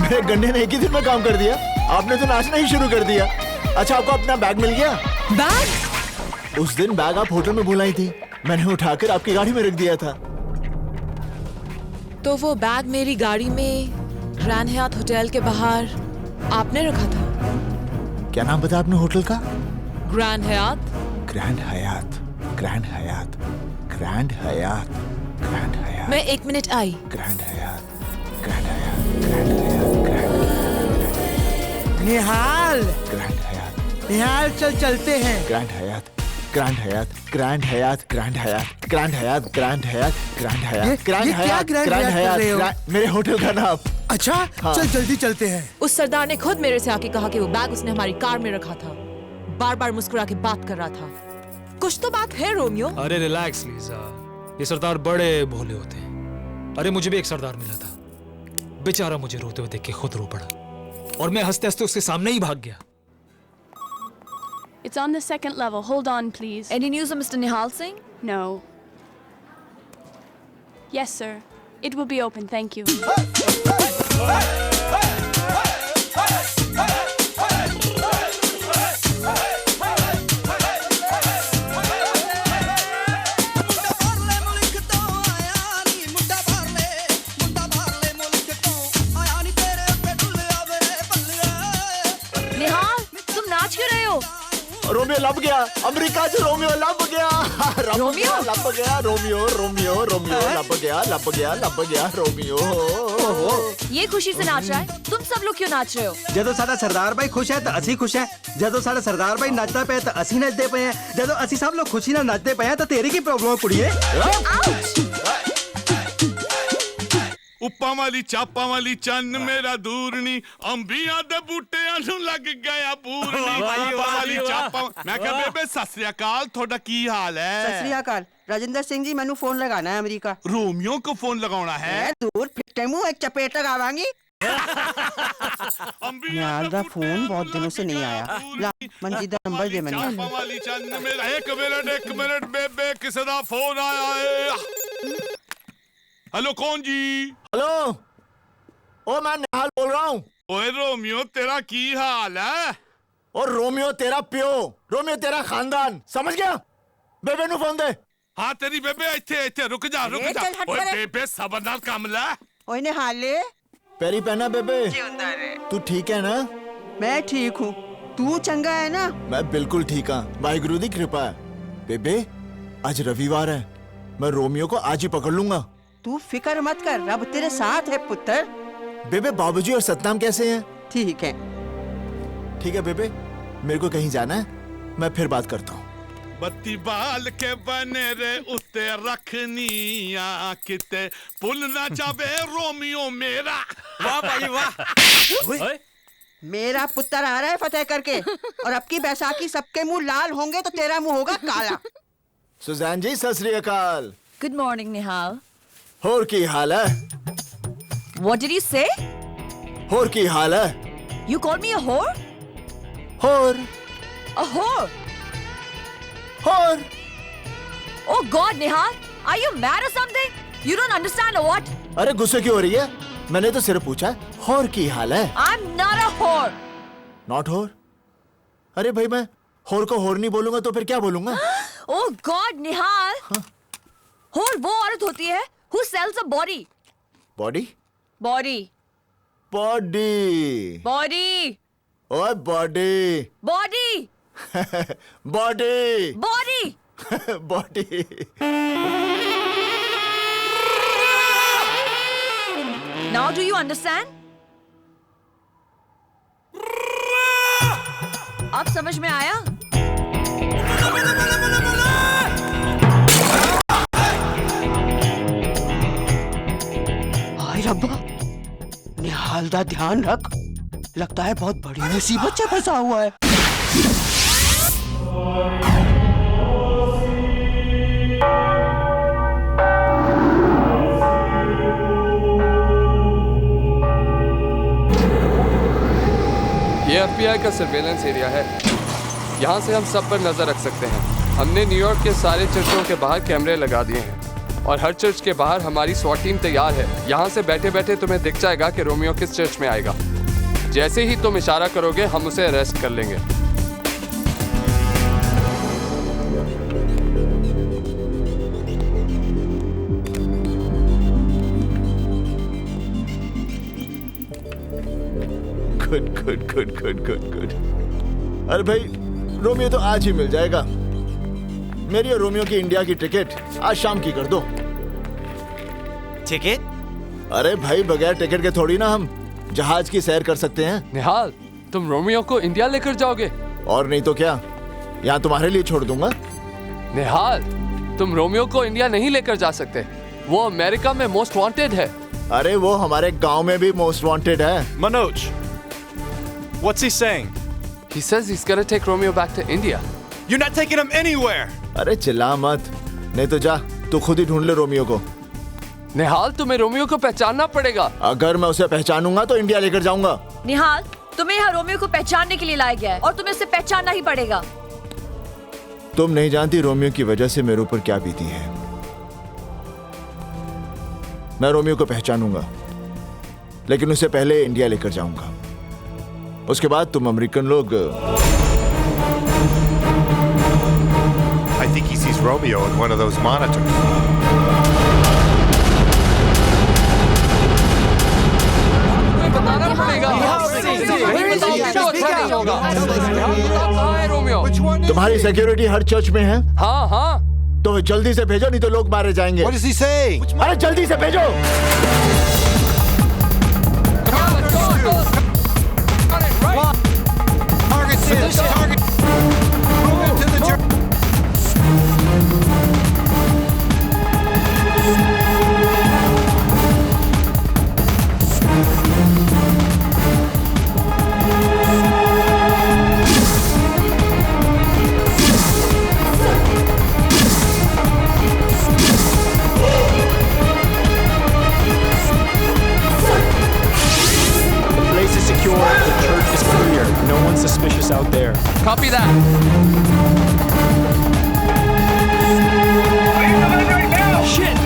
मेरे गन्ने ने एक ही दिन में काम कर दिया। आपने तो नाचना ही शुरू कर दिया। अच्छा, आपको अपना बैग मिल गया? बैग? उस दिन बैग आप होटल में भुलाई थी, मैंने उठाकर आपकी गाड़ी में रख दिया था। तो वो बैग मेरी गाड़ी में ग्रैंड हयात होटल के बाहर आपने रखा था? क्या नाम बताया आपने होटल का? Grand Hyatt. Grand Hyatt, Grand Hyatt, Grand Hyatt, Grand Hyatt. मैं 1 मिनट आई। Grand Hyatt, Grand Hyatt, Grand Hyatt, Grand Hyatt. Nihal. Grand Hyatt. Nihal चल चलते हैं। Grand Hyatt, Grand Hyatt, Grand Hyatt, Grand Hyatt, Grand Hyatt, Grand Hyatt, Grand Hyatt, Grand Hyatt, Grand Hyatt. मेरे hotel का नाम। अच्छा हाँ। चल जल्दी चलते हैं। उस सरदार ने खुद मेरे से आके कहा कि वो बैग उसने हमारी कार में रखा था। बार बार मुस्कुरा के बात कर रहा था। कुछ तो बात है रोमियो। अरे रिलैक्स लीजा, ये सरदार बड़े भोले होते हैं। अरे मुझे भी एक सरदार मिला था, बेचारा मुझे रोते हुए देख के खुद रो पड़ा और मैं हंसते हंसते उसके सामने ही भाग गया। It's on the second level. Hold on, please. Any news of Mr. Nihal Singh? No. Yes, sir. It will be open. Thank you. निहाल, तुम नाच क्यों रहे हो? रोमियो लब गया, अमेरिका से रोमियो लब गया। रोमियो लब गया, रोमियो रोमियो रोमियो लब गया, लब गया, लब गया रोमियो। ये खुशी से नाच रहा है, तुम सब लोग क्यों नाच रहे हो? जदों साडा सरदार भाई खुश है तो असी खुश है। जदों साडा सरदार भाई नचदा पे तो असी नचदे पे हैं। जदों असी सब लोग खुशी नाल नचदे पे हैं तो तेरी की प्रॉब्लम है कुड़िए? उप्पा वाली चापा वाली चन्न मेरा दूरनी, अंबियां दे बूटियां नूं लग गया पूरनी। उप्पा वाली चापा। मैं कहा बेबे सत श्री अकाल, थोड़ा की हाल है? सत श्री अकाल। राजेंद्र सिंह जी, मैनू फोन लगाना है अमेरिका। रोमियो को फोन लगाना है? दूर फिट्टे मुंह एक चपेट लगावांगी। निहाल दा फोन बहुत दिनों से नहीं आया। ला मंजी दा नंबर दे मैनू। चापा वाली चन्न मेरा। एक मिनट बेबे, किसे दा फोन आया है? हेलो, कौन जी? हेलो, ओ मैं निहाल बोल रहा हूँ। ओए रोमियो, तेरा की हाल है? और रोमियो तेरा प्यो, रोमियो तेरा खानदान, समझ गया? बेबे नु फोन दे। हाँ तेरी बेबे इत्थे रुक जा। ओए बेबे सबरदार काम ले। ओए निहाले, पैरी पहना बेबे। तू ठीक है ना? मैं ठीक हूँ, तू चंगा है ना? मैं बिल्कुल ठीक हाँ, वाहिगुरु दी कृपा है। बेबे आज रविवार है, मैं रोमियो को आज ही पकड़ लूंगा। तू फिक्र मत कर, रब तेरे साथ है पुत्र। बेबे बाबूजी और सतनाम कैसे हैं? ठीक है। ठीक है बेबे, मेरे को कहीं जाना है, मैं फिर बात करता हूँ। बत्ती बाल के बने रे उत्ते रखनिया, किते पुल ना जावे रोमियो मेरा। वाह भाई वाह। मेरा पुत्र आ रहा है फतेह करके, और अब की बैसाखी सबके मुंह लाल होंगे तो तेरा मुंह होगा काला। सुजान जी सत श्री अकाल। Good morning, Nihal. होर की हाल है? What did you say? होर की हाल है? You called me a whore? होर। A whore? होर। Oh God, Nihal, are you mad or something? You don't understand or what? अरे गुस्से क्यों हो रही है? मैंने तो सिर्फ पूछा होर की हाल है। I'm not a whore. Not होर? अरे भाई मैं होर को होर नहीं बोलूंगा तो फिर क्या बोलूंगा? Oh God, Nihal. होर वो औरत होती है Who sells a body? Body Body. Body Body. ओए body Body. Body Body. Body Now do you understand? अब समझ में आया? हाय रब्बा, निहाल दा ध्यान रख। लगता है बहुत बड़ी मुसीबत से फंसा हुआ है। ये FBI का सर्वेलेंस एरिया है। यहाँ से हम सब पर नजर रख सकते हैं। हमने न्यूयॉर्क के सारे चर्चों के बाहर कैमरे लगा दिए हैं और हर चर्च के बाहर हमारी SWAT टीम तैयार है। यहाँ से बैठे बैठे तुम्हें दिख जाएगा कि रोमियो किस चर्च में आएगा। जैसे ही तुम इशारा करोगे हम उसे अरेस्ट कर लेंगे। Good good good good good good. अरे भाई रोमियो तो आज ही मिल जाएगा। मेरी और रोमियो की इंडिया की टिकट आज शाम की कर दो। टिकट? अरे भाई बगैर टिकट के थोड़ी ना हम जहाज की सैर कर सकते हैं। निहाल, तुम रोमियो को इंडिया लेकर जाओगे? और नहीं तो क्या, यहाँ तुम्हारे लिए छोड़ दूंगा। निहाल, तुम रोमियो को इंडिया नहीं लेकर जा सकते। वो अमेरिका में मोस्ट वांटेड है। अरे वो हमारे गांव में भी मोस्ट वांटेड है। Manoj, what's he saying? He says he's gonna take Romeo back to India. You're not taking him anywhere. अरे चिल्ला मत, नहीं तो जा तू खुद ही ढूंढ ले रोमियो को। निहाल, तुम्हें रोमियो को पहचानना पड़ेगा। अगर मैं उसे पहचानूंगा तो इंडिया लेकर जाऊंगा। निहाल, तुम्हें यहाँ रोमियो को पहचानने के लिए लाया गया है और तुम्हें उसे पहचानना ही पड़ेगा। तुम नहीं जानती रोमियो की वजह से मेरे ऊपर क्या बीती है। मैं रोमियो को पहचानूंगा, लेकिन उसे पहले इंडिया लेकर जाऊंगा। उसके बाद तुम अमेरिकन लोग। I think he sees Romeo in one of those monitors. बताना पड़ेगा। रोमियो, तुम्हारी सिक्योरिटी हर चर्च में है? हाँ हाँ। तो जल्दी से भेजो, नहीं तो लोग मारे जाएंगे। What does he say? अरे जल्दी से भेजो। Suspicious out there. Copy that. Shit!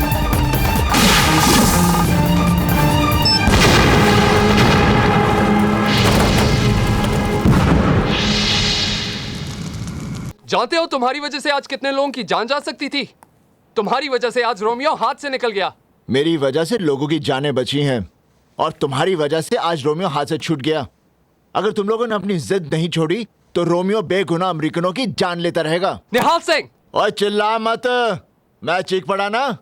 जानते हो तुम्हारी वजह से आज कितने लोगों की जान जा सकती थी? तुम्हारी वजह से आज रोमियो हाथ से निकल गया। मेरी वजह से लोगों की जानें बची हैं और तुम्हारी वजह से आज रोमियो हाथ से छूट गया। अगर तुम लोगों ने अपनी जिद नहीं छोड़ी तो रोमियो बेगुनाह अमेरिकनों की जान लेता रहेगा। निहाल सिंह! और चिल्ला मत, मैं चीख पड़ा ना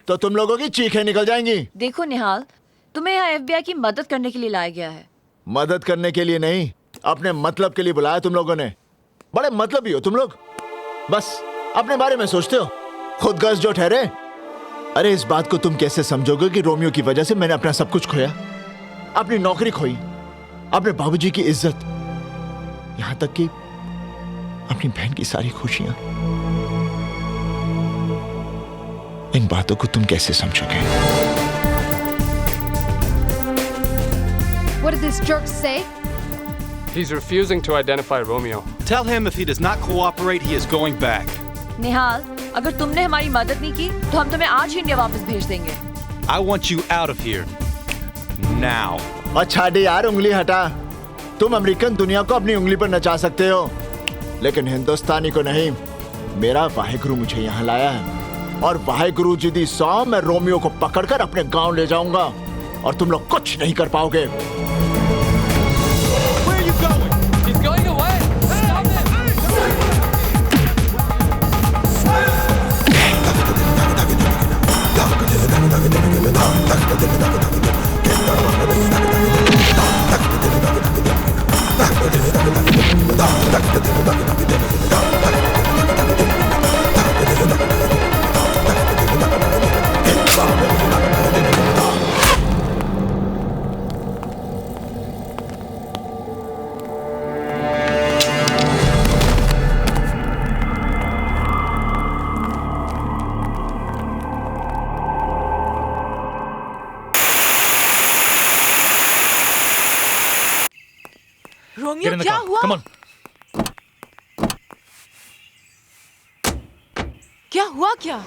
तो तुम लोगों की चीखें निकल जाएंगी। देखो निहाल, तुम्हें यहाँ FBI की मदद करने के लिए लाया गया है। मदद करने के लिए नहीं, अपने मतलब के लिए बुलाया तुम लोगों ने। बड़े मतलबी हो तुम लोग, बस अपने बारे में सोचते हो, खुदगर्ज जो ठहरे। अरे इस बात को तुम कैसे समझोगे कि रोमियो की वजह से मैंने अपना सब कुछ खोया, अपनी नौकरी खोई, अपने बाबूजी की इज्जत, यहां तक कि अपनी बहन की सारी खुशियां। इन बातों को तुम कैसे समझोगे? What did this jerk say? He's refusing to identify Romeo. Tell him if he does not cooperate, he is going back. निहाल, अगर तुमने हमारी मदद नहीं की तो हम तुम्हें आज ही इंडिया वापस भेज देंगे। I want you out of here. Now. अच्छा दे यार, उंगली हटा। तुम अमेरिकन दुनिया को अपनी उंगली पर नचा सकते हो, लेकिन हिंदुस्तानी को नहीं। मेरा वाहिगुरु मुझे यहाँ लाया है और वाहेगुरु जी दी सौ मैं रोमियो को पकड़कर अपने गांव ले जाऊंगा और तुम लोग कुछ नहीं कर पाओगे। रोमियो क्या हुआ? Come on. क्या हुआ क्या?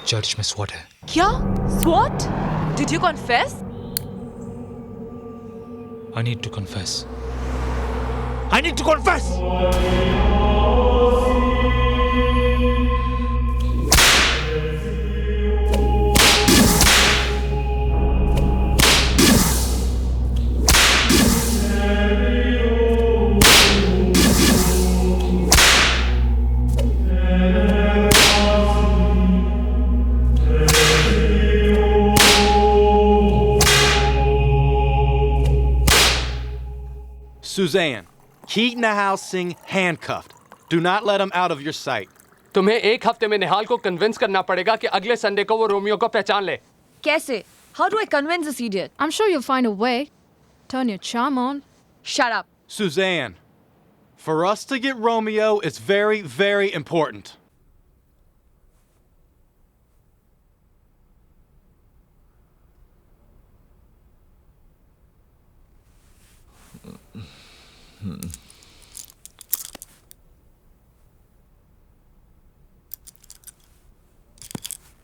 चर्च में स्वॉट है। क्या? SWAT? Did you confess? I need to confess. I need to confess. Suzanne, Keaton Nahal Singh handcuffed. Do not let him out of your sight. तुम्हें एक हफ्ते में निहाल को कन्विंस करना पड़ेगा कि अगले संडे को वो रोमियो को पहचान ले। कैसे? How do I convince this idiot? I'm sure you'll find a way. Turn your charm on. Shut up. Suzanne, for us to get Romeo, it's very, very important.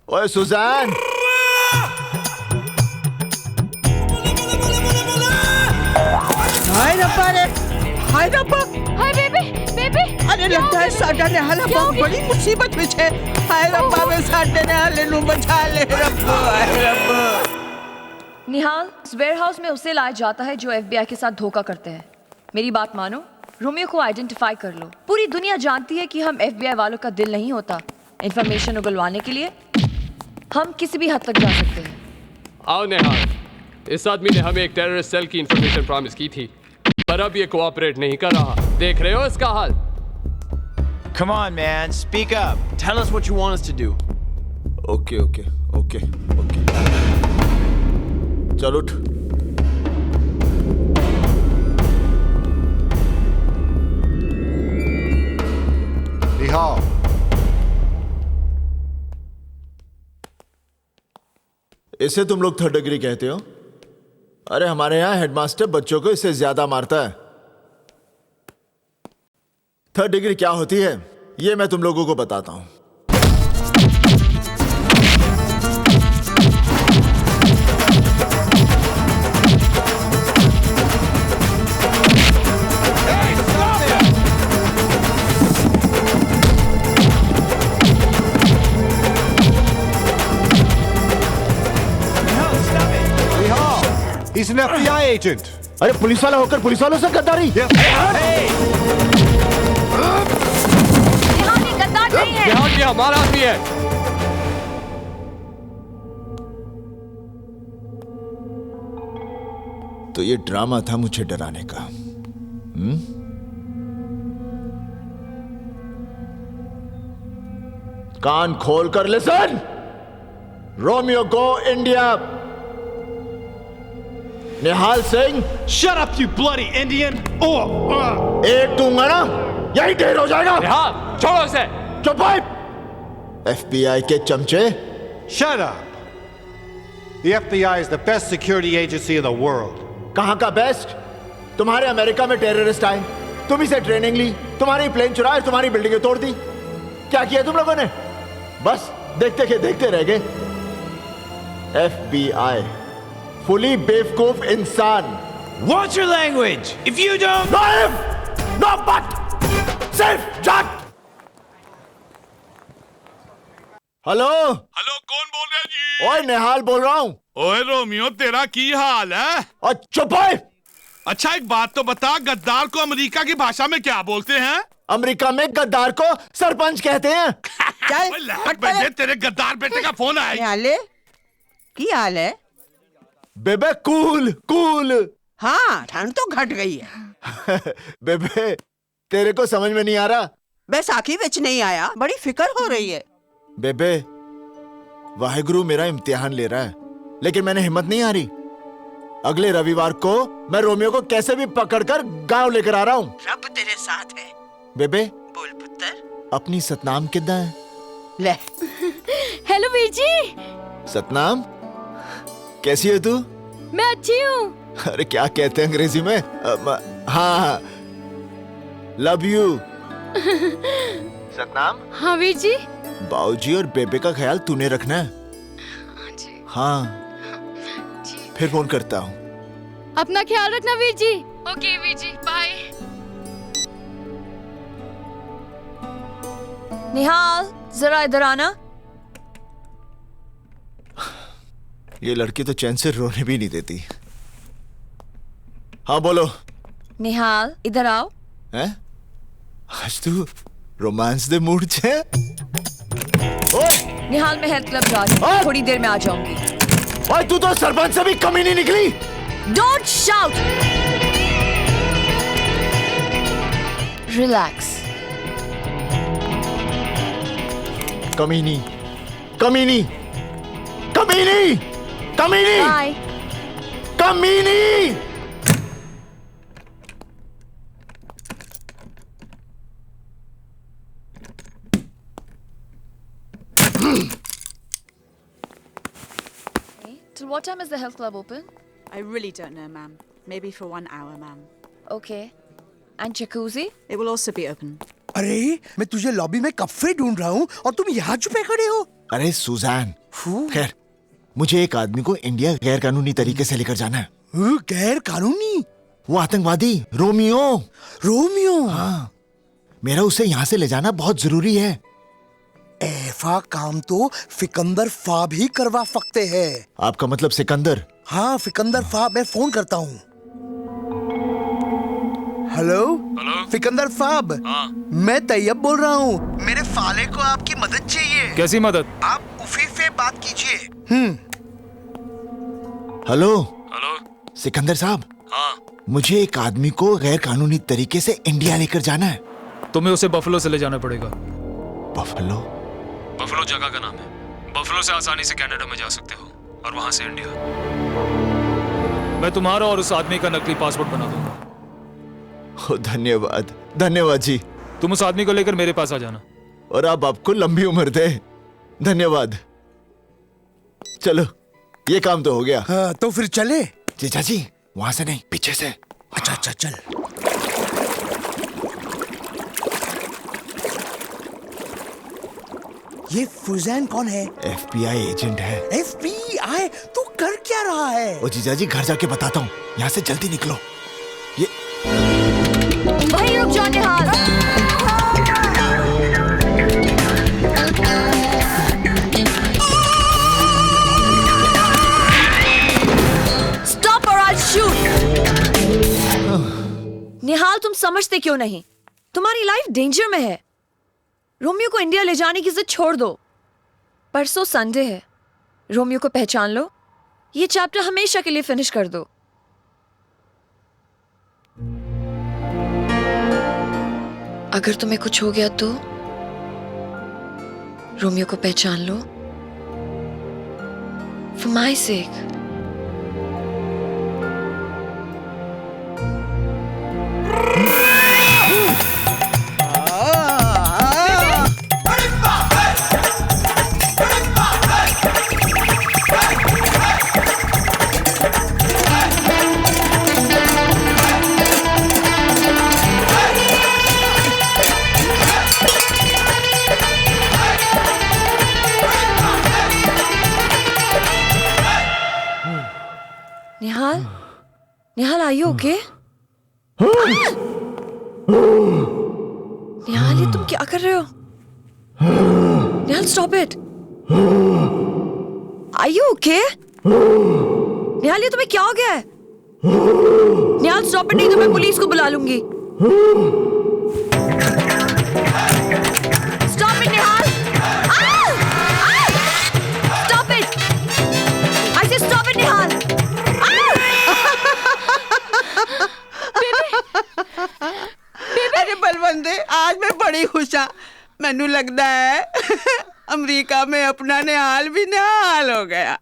ओए सुजान, हाय रब्बा रे, हाय रब्बा, हाय बेबी, बेबी। अरे लगता है साडा ने हाल बहुत बड़ी मुसीबत में है। हाय रब्बा में साडे ने हाल नु बचा ले रब्बा, हाय रब्बा। निहाल, इस वेयरहाउस में उसे लाया जाता है जो FBI के साथ धोखा करते हैं। मेरी बात मानो, रोमियो को आइडेंटिफाई कर लो। पूरी दुनिया जानती है कि हम FBI वालों का दिल नहीं होता। इंफॉर्मेशन उगलवाने के लिए हम किसी भी हद तक जा सकते हैं। आओ निहाल, इस आदमी ने हमें एक टेररिस्ट सेल की इंफॉर्मेशन प्रॉमिस की थी, पर अब ये कोऑपरेट नहीं कर रहा। देख रहे हो इसका हाल? Come on, man. Speak up. Tell us what you want us to do. Okay okay okay okay, चल उठ। Nihal. इसे तुम लोग थर्ड डिग्री कहते हो? अरे हमारे यहाँ हेडमास्टर बच्चों को इससे ज्यादा मारता है। थर्ड डिग्री क्या होती है ये मैं तुम लोगों को बताता हूं। He's an FBI agent. अरे पुलिस वाला होकर पुलिस वालों से गद्दारी? गद्दार नहीं है। ये हमारा आदमी है। तो ये ड्रामा था मुझे डराने का। कान खोल कर listen. Romeo go India. Nihal Singh. Shut up, you bloody Indian! एक दूंगा ना यही ढेर हो जाएगा। निहाल, छोड़ो इसे। चुप भाई। FBI के चमचे। Shut up. The FBI is the best security agency in the world. कहां का बेस्ट? तुम्हारे अमेरिका में टेररिस्ट आए, तुम इसे ट्रेनिंग ली, तुम्हारी प्लेन चुराए, तुम्हारी बिल्डिंगें तोड़ दी। क्या किया तुम लोगों ने? बस देखते के देखते रह गए। FBI फुली बेवकूफ इंसान। Watch your language. If you don't, no if, no but, सिर्फ जट। हेलो हेलो कौन बोल रहे जी? ओए निहाल बोल रहा हूँ। ओए रोमियो तेरा की हाल है? और चुप है। अच्छा एक बात तो बता, गद्दार को अमेरिका की भाषा में क्या बोलते हैं? अमेरिका में गद्दार को सरपंच कहते हैं। बेटे तेरे गद्दार बेटे का फोन आया। निहाले की हाल है? बेबे कूल कूल। हाँ ठंड तो घट गई है। बेबे तेरे को समझ में नहीं आ रहा? बैसाखी बिच नहीं आया, बड़ी फिक्र हो रही है। बेबे वाहेगुरु मेरा इम्तिहान ले रहा है, लेकिन मैंने हिम्मत नहीं हारी। अगले रविवार को मैं रोमियो को कैसे भी पकड़कर गांव लेकर आ रहा हूँ। रब तेरे साथ है। बेबे बोल पुत्र। अपनी सतनाम कितना है? ले। हेलो वीर जी। सतनाम कैसी है तू? मैं अच्छी हूँ। अरे क्या कहते हैं अंग्रेजी में? हाँ लव यू। सतनाम। हाँ वीर जी। बाऊजी और बेबे का ख्याल तूने रखना है। हाँ फिर फोन करता हूँ। अपना ख्याल रखना वीर जी। Okay Veer ji bye. निहाल जरा इधर आना। ये लड़की तो चैन से रोने भी नहीं देती। हाँ बोलो। निहाल इधर आओ। हैं? आज तू रोमांस दे मूड छे? ओए! निहाल मैं हेल्थ क्लब जा रही हूँ, थोड़ी देर में आ जाऊंगी। ओए तू तो सरपंच से भी कमी नहीं निकली। Don't shout. रिलैक्स। कमीनी कमीनी कमीनी कमीनी बाय। कमीनी। Till what time is the health club open? I really don't know, ma'am. Maybe for 1 hour, ma'am. Okay. And jacuzzi? It will also be open. अरे मैं तुझे लॉबी में कब से ढूंढ रहा हूँ और तुम यहाँ छुपे खड़े हो। अरे सुजान, खैर मुझे एक आदमी को इंडिया गैर कानूनी तरीके से लेकर जाना है। गैर कानूनी? वो आतंकवादी रोमियो। रोमियो? हाँ मेरा उसे यहाँ से ले जाना बहुत जरूरी है। ऐसा काम तो फिकंदर फा भी करवा सकते हैं। आपका मतलब सिकंदर? हाँ फिकंदर फा। मैं फोन करता हूँ। हेलो फिकंदर फाब। मैं तैयब बोल रहा हूँ। मेरे फाले को आपकी मदद चाहिए। कैसी मदद? आप उफी से बात कीजिए। हेलो हेलो सिकंदर साहब। हाँ मुझे एक आदमी को गैर कानूनी तरीके से इंडिया लेकर जाना है। तुम्हें उसे बफलो से ले जाना पड़ेगा। बफलो? बफलो जगह का नाम है। बफलो से आसानी से कनाडा में जा सकते हो और वहां से इंडिया। मैं तुम्हारा और उस आदमी का नकली पासपोर्ट बना दूंगा। धन्यवाद धन्यवाद जी। तुम उस आदमी को लेकर मेरे पास आ जाना। और अब आपको लंबी उम्र दे। धन्यवाद। चलो ये काम तो हो गया। हाँ, तो फिर चले। जीजा जी वहां से नहीं, पीछे से। अच्छा अच्छा चल। ये फुजैन कौन है? FBI एजेंट है। FBI? तू कर क्या रहा है? ओ जीजा जी घर जाके बताता हूँ, यहाँ से जल्दी निकलो। ये वहीं रुक जाओ निहाल। Stop or I'll shoot। निहाल तुम समझते क्यों नहीं? तुम्हारी लाइफ डेंजर में है। रोमियो को इंडिया ले जाने की जिद छोड़ दो। परसों संडे है। रोमियो को पहचान लो। ये चैप्टर हमेशा के लिए फिनिश कर दो। अगर तुम्हें कुछ हो गया तो रोमियो को पहचान लो। For my sake। Nihal, Nihal are you okay? निहाल ये तुम क्या कर रहे हो? निहाल stop it। Are you okay? निहाल, ये तुम्हें क्या हो गया है? निहाल, स्टॉप इट, नहीं तो मैं पुलिस को बुला लूंगी। Stop it Nihal! Stop it! I say stop it निहाल! अरे बलवंदे, आज मैं बड़ी खुश हाँ। मैनू लगता है अमेरिका में अपना निहाल भी निहाल हो गया।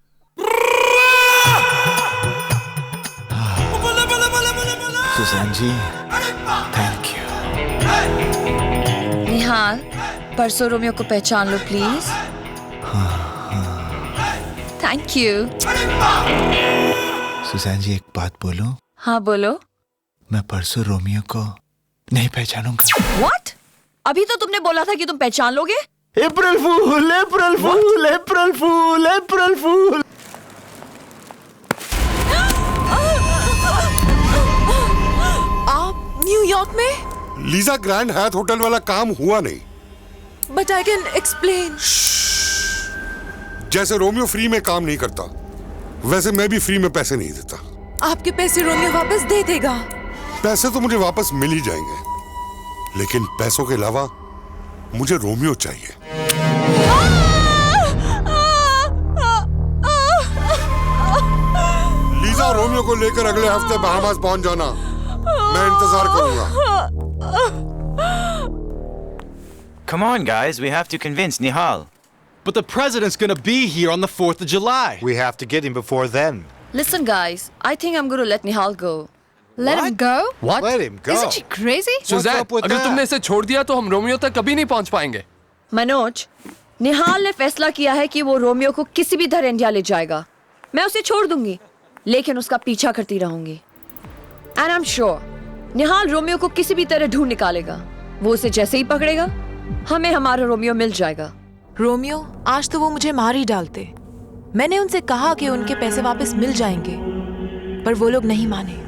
Susan ji, thank you. Nihal, परसों रोमियो को पहचान लो please. Thank you. Susan ji, एक बात बोलूं? हाँ बोलो। मैं परसों रोमियो को नहीं पहचानूंगा। What? अभी तो तुमने बोला था कि तुम पहचान लोगे। अप्रैल फूल, अप्रैल फूल, अप्रैल फूल, अप्रैल फूल। आप न्यूयॉर्क में? लीजा, ग्रैंड हयात होटल वाला काम हुआ नहीं। But I can explain. जैसे रोमियो फ्री में काम नहीं करता, वैसे मैं भी फ्री में पैसे नहीं देता। आपके पैसे रोमियो वापस दे देगा। पैसे तो मुझे वापस मिल ही जाएंगे, लेकिन पैसों के अलावा मुझे रोमियो चाहिए। लीजा, रोमियो को लेकर अगले हफ्ते बहामास पहुंच जाना। मैं इंतजार करूंगा। Come on, guys. We have to convince Nihal. But the president's gonna be here on the 4th of July. We have to get him before then. Listen guys, I think I'm going to let Nihal go. Let him go? What? Let him go. Isn't she crazy? Suzanne, अगर तुमने इसे छोड़ दिया तो हम Romeo तक कभी नहीं पहुंच पाएंगे। मनोज, निहाल ने फैसला किया है कि वो रोमियो को किसी भी तरह इंडिया ले जाएगा। मैं उसे छोड़ दूंगी, लेकिन उसका पीछा करती रहूंगी। And I'm sure, Nihal Romeo को किसी भी तरह ढूंढ निकालेगा। वो उसे जैसे ही पकड़ेगा, हमें हमारा रोमियो मिल जाएगा। रोमियो, आज तो वो मुझे मार ही डालते। मैंने उनसे कहा कि उनके पैसे वापस मिल जाएंगे, पर वो लोग नहीं माने।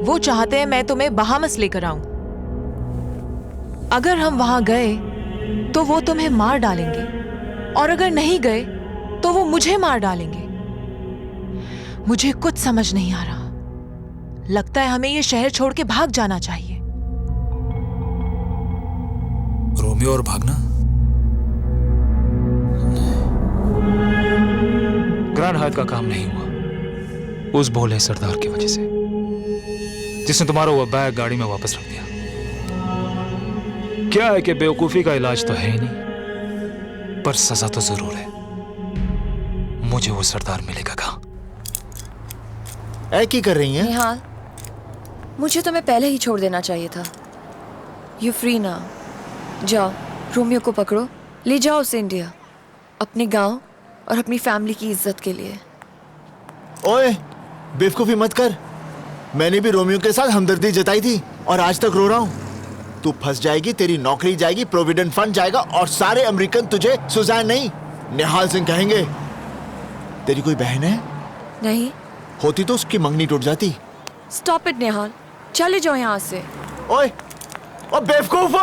वो चाहते हैं मैं तुम्हें बहामस लेकर आऊं। अगर हम वहां गए तो वो तुम्हें मार डालेंगे, और अगर नहीं गए तो वो मुझे मार डालेंगे। मुझे कुछ समझ नहीं आ रहा। लगता है हमें ये शहर छोड़ के भाग जाना चाहिए। रोमियो और भागना? ग्रैंड हयात का काम नहीं हुआ उस भोले सरदार की वजह से, जिसने तुम्हारा वो बैग गाड़ी में वापस रख दिया। क्या है कि बेवकूफी का इलाज तो है ही नहीं, पर सजा तो जरूर है। मुझे वो सरदार मिलेगा कहाँ? ऐ की कर रही हैं? निहाल, मुझे तुम्हें पहले ही छोड़ देना चाहिए था। यू फ्री ना। जाओ, रोमियो को पकड़ो, ले जाओ उसे इंडिया, अपने गांव और अपनी फैमिली की इज्जत के लिए। ओए, बेवकूफी मत कर। मैंने भी रोमियो के साथ हमदर्दी जताई थी और आज तक रो रहा हूं। तू फंस जाएगी, तेरी नौकरी जाएगी, प्रोविडेंट फंड जाएगा और सारे अमेरिकन तुझे सुजैन नहीं, निहाल सिंह कहेंगे। तेरी कोई बहन है? नहीं। होती तो उसकी मंगनी टूट जाती। स्टॉप इट निहाल, चले जाओ यहाँ से। ओए, ओ बेवकूफ!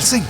सिंह,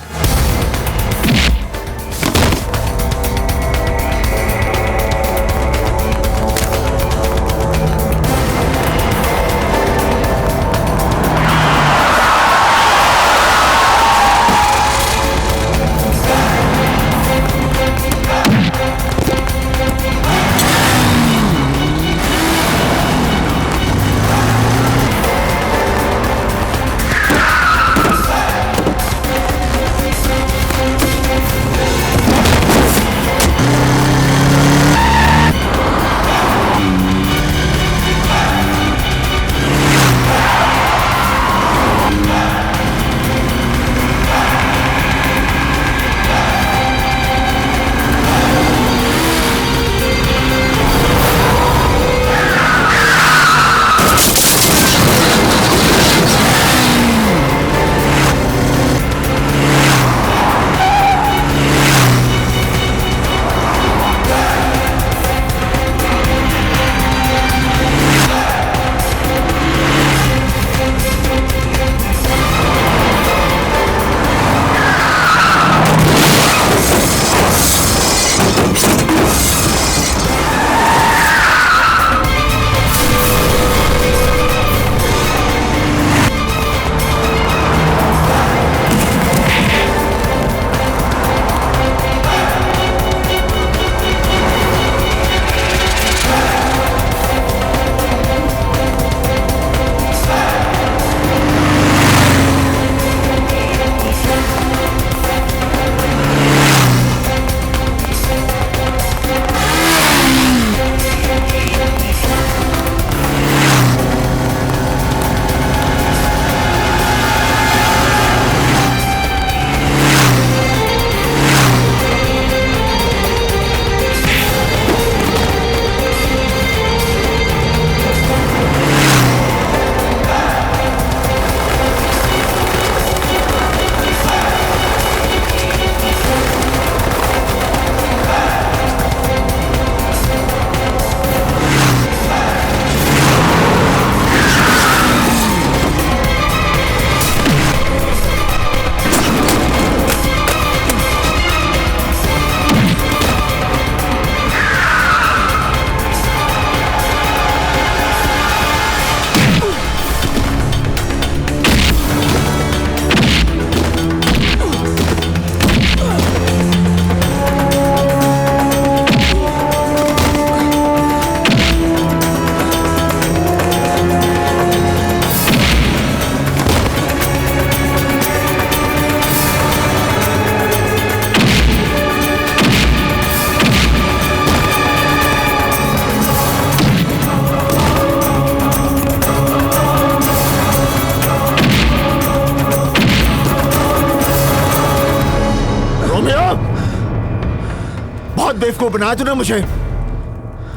बेवकूफ बनाया तूने मुझे।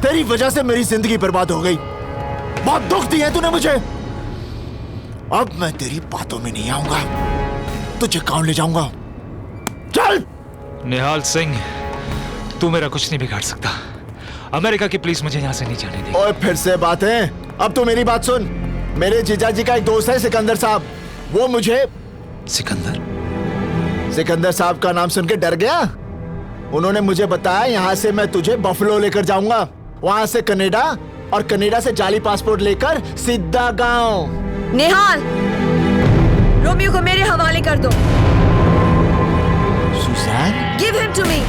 तेरी वजह से मेरी जिंदगी बर्बाद हो गई। बहुत दुख दिया तूने मुझे। अब मैं तेरी बातों में नहीं आऊंगा, तुझे गांव ले जाऊंगा। चल। निहाल सिंह, तू मेरा कुछ नहीं बिगाड़ सकता। अमेरिका की पुलिस मुझे यहाँ से नहीं जाने देगी। ओए फिर से बात है। अब तू मेरी बात सुन। मेरे जीजा जी का एक दोस्त है सिकंदर साहब, वो मुझे सिकंदर साहब का नाम सुन के डर गया। उन्होंने मुझे बताया यहाँ से मैं तुझे बफलो लेकर जाऊंगा, वहां से कनाडा, और कनाडा से जाली पासपोर्ट लेकर सीधा गांव। निहाल, रोमियो को मेरे हवाले कर दो। Suzanne, give him to me.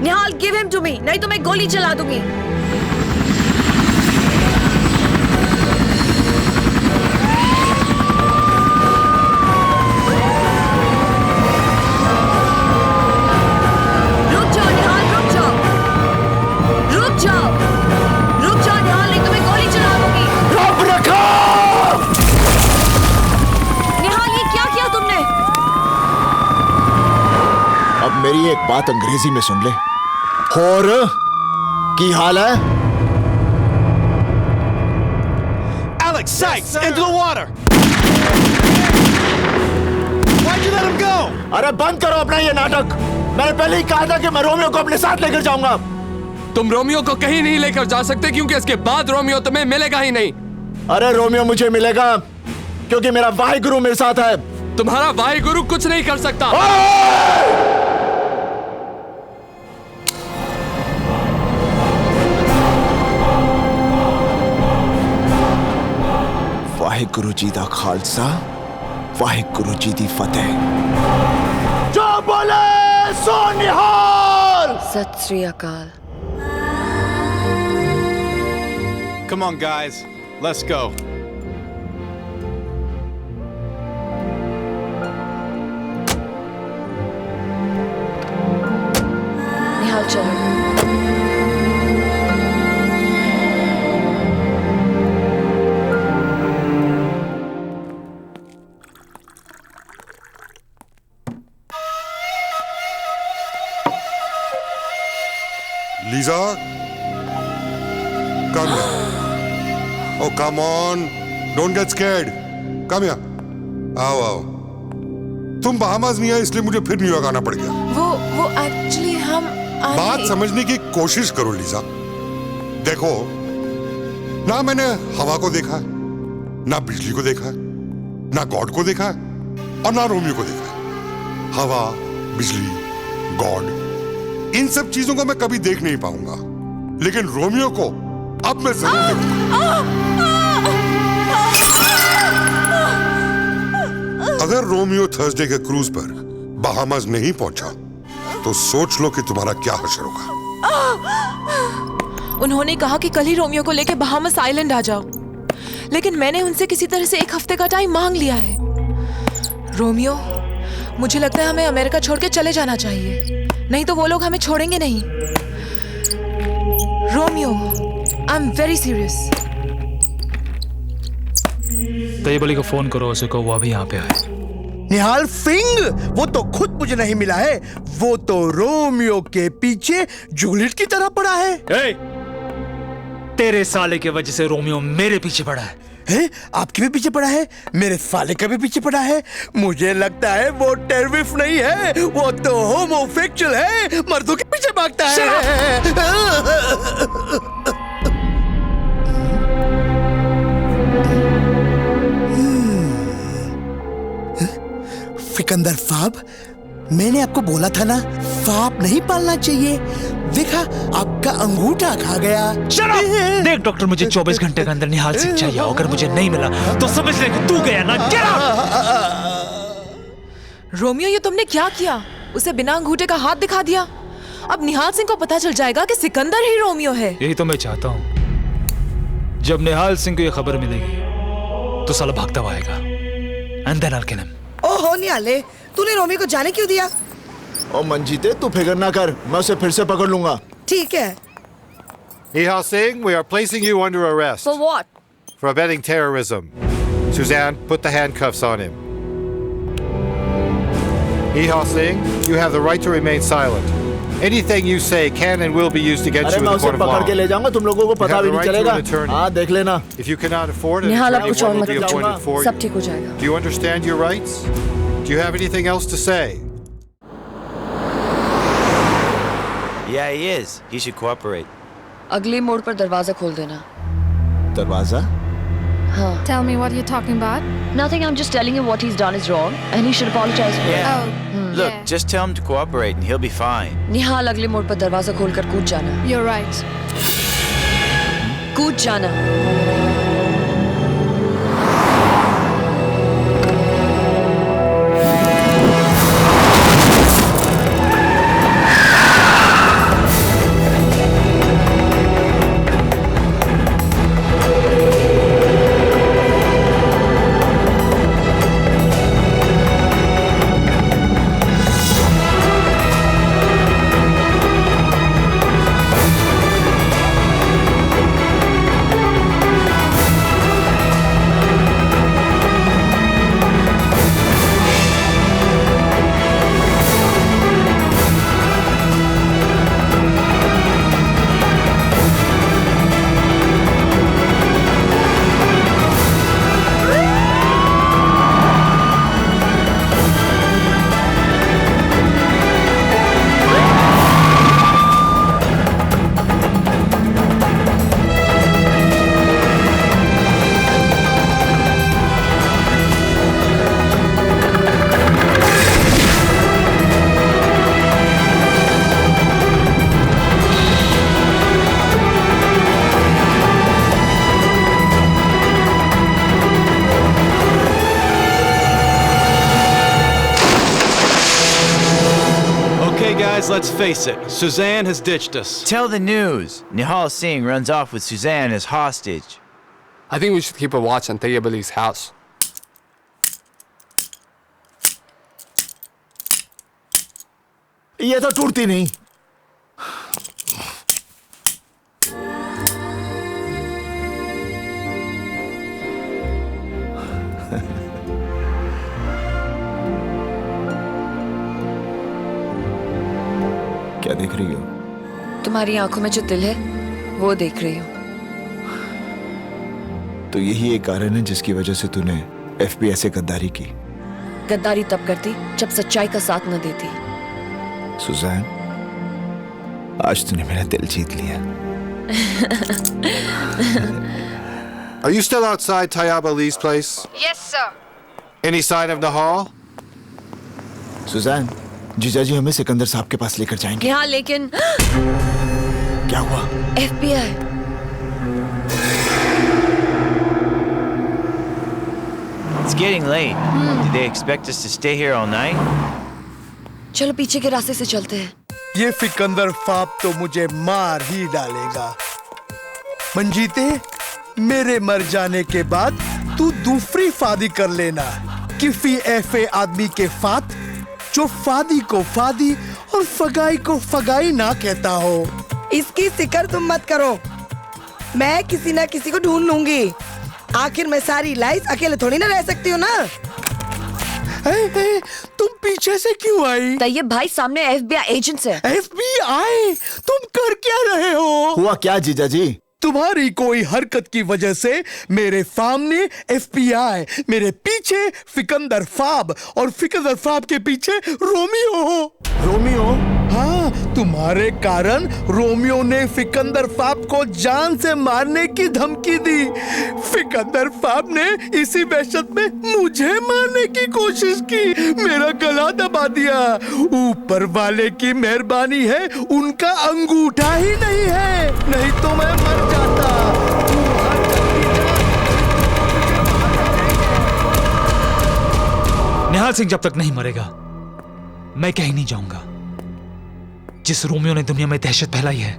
Nihal, give him to me, नहीं तो मैं गोली चला दूंगी। मेरी एक बात अंग्रेजी में सुन ले। और की हाल है? Alex, Sykes, into the water! Why'd you let him go? अरे बंद करो अपना ये नाटक। मैंने पहले ही कहा था कि मैं रोमियो को अपने साथ लेकर जाऊंगा। तुम रोमियो को कहीं नहीं लेकर जा सकते, क्योंकि इसके बाद रोमियो तुम्हें मिलेगा ही नहीं। अरे रोमियो मुझे मिलेगा, क्योंकि मेरा वाहिगुरु मेरे साथ है। तुम्हारा वाहिगुरु कुछ नहीं कर सकता। वाहिगुरु जी दा खालसा, वाहिगुरु जी दी फतेह। जो बोले सो निहाल। सत श्री अकाल। Come on, guys. Let's go. निहाल चलो। Lisa, come here. Oh, come on. Don't get scared. Come here. आओ। तुम बहामास नहीं आए इसलिए मुझे फिर न्यूयॉर्क आना पड़ गया। वो एक्चुअली हम बात समझने की कोशिश करो लीजा। देखो, ना मैंने हवा को देखा, ना बिजली को देखा, ना गॉड को देखा, और ना रोमियो को देखा। हवा, बिजली, गॉड, इन सब चीजों को मैं कभी देख नहीं पाऊंगा, लेकिन रोमियो को अब मैं जरूर देखूंगा। अगर रोमियो थर्सडे के क्रूज पर बहामास नहीं पहुंचा तो सोच लो कि तुम्हारा क्या हश्र होगा। उन्होंने कहा कि कल ही रोमियो को लेकर बहामास आइलैंड आ जाओ, लेकिन मैंने उनसे किसी तरह से 1 हफ्ते का टाइम मांग लिया है। रोमियो, मुझे लगता है हमें अमेरिका छोड़ के चले जाना चाहिए, नहीं तो वो लोग हमें छोड़ेंगे नहीं। Romeo, I am very serious. Tayyab को फोन करो, उसे कहो वो अभी यहाँ पे आए। निहाल सिंह, वो तो खुद मुझे नहीं मिला है, वो तो रोमियो के पीछे जूलियट की तरह पड़ा है। तेरे साले की वजह से रोमियो मेरे पीछे पड़ा है। आपके भी पीछे पड़ा है, मेरे साले का भी पीछे पड़ा है। मुझे लगता है वो टेररिस्ट नहीं है, वो तो होमोसेक्सुअल है, मर्दों के पीछे भागता है। सिकंदर साहब, मैंने आपको बोला था ना, सांप नहीं पालना चाहिए। देखा, आपका अंगूठा खा गया। देख डॉक्टर, मुझे 24 घंटे के अंदर निहाल सिंह चाहिए। अगर मुझे नहीं मिला तो समझ ले कि तू गया ना। रोमियो, ये तुमने क्या किया? उसे बिना अंगूठे का हाथ दिखा दिया। अब निहाल सिंह को पता चल जाएगा कि सिकंदर ही रोमियो है। यही तो मैं चाहता हूँ। जब निहाल सिंह को ये खबर मिलेगी तो साला भागता हुआ आएगा। And then I'll kill him. ओहो निहाले, तूने रोमियो को जाने क्यों दिया? ओ मंजीते, तू फिक्र ना कर, मैं उसे फिर से पकड़ लूंगा। ठीक है। Nihal Singh, we are placing you under arrest. For what? For abetting terrorism. Suzanne, put the handcuffs on him. Nihal Singh, you have the right to remain silent. Anything you say can and will be used against अरे you in मैं the उसे court of law. पकड़ के ले जाऊंगा, तुम लोगों को You पता have भी the नहीं right to चलेगा। an attorney. हाँ, देख लेना। If you cannot afford an निहाल, अब attorney, कुछ और one will मत be बताओ। appointed for सब you. ठीक हो जाएगा। Do you understand your rights? Do you have anything else to say? Yeah, he is. He should cooperate. अगले मोड़ पर दरवाजा खोल देना। दरवाजा? हाँ। Tell me what you're talking about. Nothing. I'm just telling him what he's done is wrong, and he should apologize for Yeah. it. Look, just tell him to cooperate and he'll be fine. निहाल, अगले मोड़ पर दरवाजा खोलकर कूद जाना। You're right. कूद जाना। Guys, let's face it. Suzanne has ditched us. Tell the news. Nihal Singh runs off with Suzanne as hostage. I think we should keep a watch on Tayyab Ali's house. ये तो टूटती नहीं। क्या देख रही हो? तुम्हारी आंखों में जो दिल है वो देख रही हूँ। तो यही एक कारण है जिसकी वजह से तूने FBI से गद्दारी की। गद्दारी तब करती जब सच्चाई का साथ न देती। सुजैन, आज तूने मेरा दिल जीत लिया। Are you still outside Tayyab Ali's place? Yes, sir. Any sign of Nihal? Suzanne, जीजाजी हमें सिकंदर साहब के पास लेकर जाएंगे। यहाँ लेकिन क्या हुआ? FBI। It's getting late. Do they expect us to stay here all night? चलो पीछे के रास्ते से चलते हैं। ये सिकंदर फाप तो मुझे मार ही डालेगा। मंजीते, मेरे मर जाने के बाद तू दूसरी फादी कर लेना। किसी ऐसे आदमी के साथ जो फादी को फादी और फगाई को फगाई ना कहता हो। इसकी फिक्र तुम मत करो, मैं किसी ना किसी को ढूंढ लूंगी। आखिर मैं सारी लाइफ अकेले थोड़ी ना रह सकती हूँ ना। तुम पीछे से क्यों आई? तैयब भाई सामने FBI एजेंट्स है। FBI? तुम कर क्या रहे हो? हुआ क्या जीजाजी? तुम्हारी कोई हरकत की वजह से मेरे सामने FBI, मेरे पीछे सिकंदर फाब और सिकंदर फाब के पीछे रोमियो हो। रोमियो? हाँ, तुम्हारे कारण रोमियो ने सिकंदर फाब को जान से मारने की धमकी दी। सिकंदर फाब ने इसी वहशत में मुझे मारने की कोशिश की, मेरा गला दबा दिया। ऊपर वाले की मेहरबानी है, उनका अंगूठा ही नहीं है, नहीं तो मैं मर जाता। निहाल सिंह जब तक नहीं मरेगा मैं कहीं नहीं जाऊंगा। जिस रोमियो ने दुनिया में दहशत फैलाई है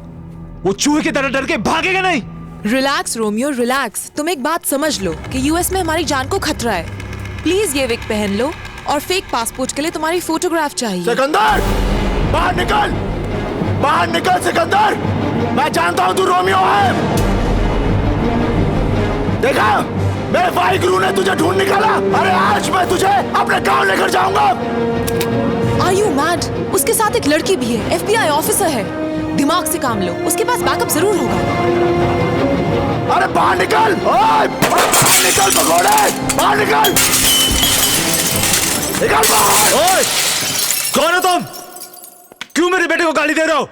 वो चूहे की तरह डर के भागेगा नहीं। Relax Romeo, relax. तुम एक बात समझ लो कि यूएस में हमारी जान को खतरा है। प्लीज ये विग पहन लो और फेक पासपोर्ट के लिए तुम्हारी फोटोग्राफ चाहिए। सिकंदर, बाहर निकल, बाहर निकल सिकंदर। मैं जानता हूँ तू रोमियो है। देखा, मेरे भाई गुरु ने तुझे ढूंढ निकाला। अरे आज मैं तुझे अपने गांव लेकर जाऊंगा। Are you mad? उसके साथ एक लड़की भी है, FBI ऑफिसर है। दिमाग से काम लो, उसके पास बैकअप जरूर होगा। अरे बाहर निकल! ओए! बाहर निकल भगोड़े! बाहर निकल! निकल बाहर! ओए! कौन हो तुम? क्यों मेरे बेटे को गाली दे रहे हो?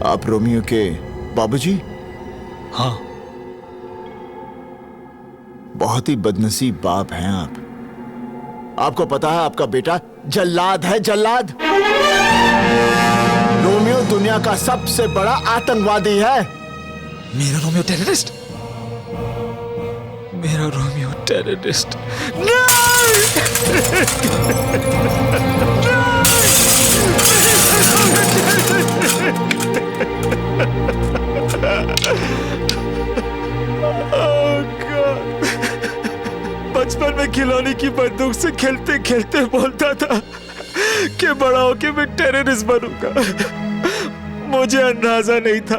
आप रोमियो के बाबूजी? हाँ। बहुत ही बदनसीब बाप हैं आप। आपको पता है आपका बेटा जल्लाद है, जल्लाद। रोमियो दुनिया का सबसे बड़ा आतंकवादी है। मेरा रोमियो टेररिस्ट? मेरा रोमियो टेररिस्ट? बचपन में खिलौने की बंदूक से खेलते खेलते बोलता था कि बड़ा होके मैं टेररिस्ट बनूंगा। मुझे अंदाजा नहीं था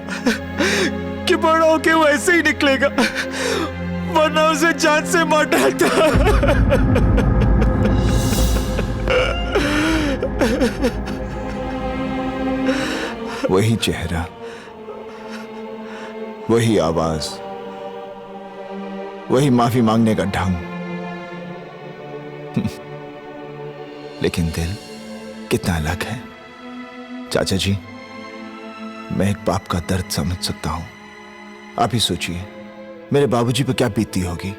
कि बड़ा होके वैसे ही निकलेगा, वरना उसे जान से मार डालता। वही चेहरा, वही आवाज, वही माफी मांगने का ढंग। लेकिन दिल कितना अलग है। चाचा जी, मैं एक बाप का दर्द समझ सकता हूं। आप ही सोचिए मेरे बाबूजी पर क्या बीतती होगी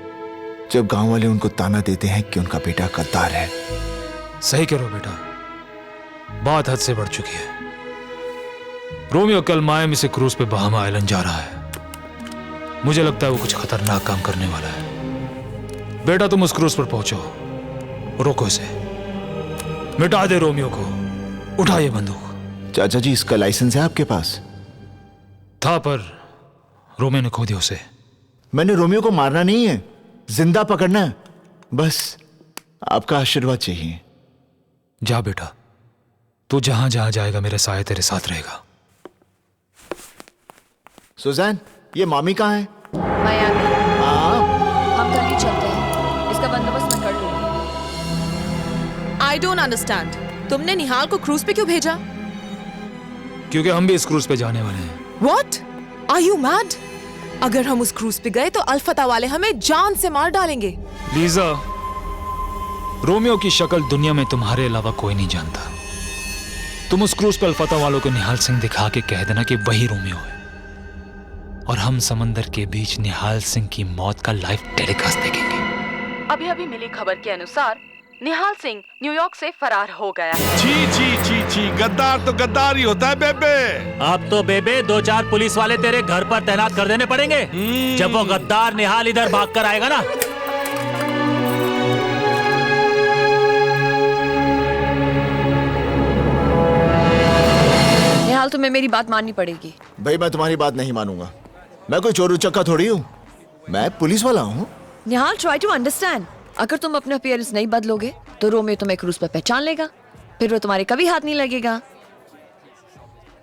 जब गांव वाले उनको ताना देते हैं कि उनका बेटा गद्दार है। सही कह रहे हो बेटा, बात हद से बढ़ चुकी है। रोमियो कल मायामी से क्रूज पे बहामा आइलैंड जा रहा है। मुझे लगता है वो कुछ खतरनाक काम करने वाला है। बेटा तुम उस क्रूज पर पहुंचो, रोको इसे, मिटा दे रोमियो को, उठा ये बंदूक। चाचा जी, इसका लाइसेंस है आपके पास? था, पर रोमियो ने खो दिया उसे। मैंने रोमियो को मारना नहीं है, जिंदा पकड़ना है। बस आपका आशीर्वाद चाहिए। जा बेटा, तू जहां जहां जाएगा मेरे साये तेरे साथ रहेगा। सुजैन, ये मामी कहाँ है? मायामी। हम कल ही चलते हैं, इसका बंदोबस्त मैं कर लूंगी। I don't understand. तुमने निहाल को क्रूज पे क्यों भेजा? क्योंकि हम भी इस क्रूज पे जाने वाले हैं। What? Are you mad? अगर हम उस क्रूज पे गए तो अल्फता वाले हमें जान से मार डालेंगे। लीजा, रोमियो की शक्ल दुनिया में तुम्हारे अलावा कोई नहीं जानता। तुम उस क्रूज पे अल्फता वालों को निहाल सिंह दिखा के कह देना कि वही रोमियो है, और हम समंदर के बीच निहाल सिंह की मौत का लाइव टेलीकास्ट देखेंगे। अभी अभी मिली खबर के अनुसार निहाल सिंह न्यूयॉर्क से फरार हो गया है। छी छी छी छी, गद्दार तो गद्दार ही होता है बेबे। अब तो बेबे 2-4 पुलिस वाले तेरे घर पर तैनात कर देने पड़ेंगे जब वो गद्दार निहाल इधर भागकर आएगा ना। निहाल, तुम्हें मेरी बात माननी पड़ेगी। भाई, मैं तुम्हारी बात नहीं मानूंगा। मैं कोई चोर उचक्का थोड़ी हूँ, मैं पुलिस वाला हूँ। निहाल, ट्राई टू अंडरस्टैंड। अगर तुम अपना अपीयरेंस नहीं बदलोगे तो रोमियो तुम्हें क्रूज पर पहचान लेगा, फिर वो तुम्हारे कभी हाथ नहीं लगेगा।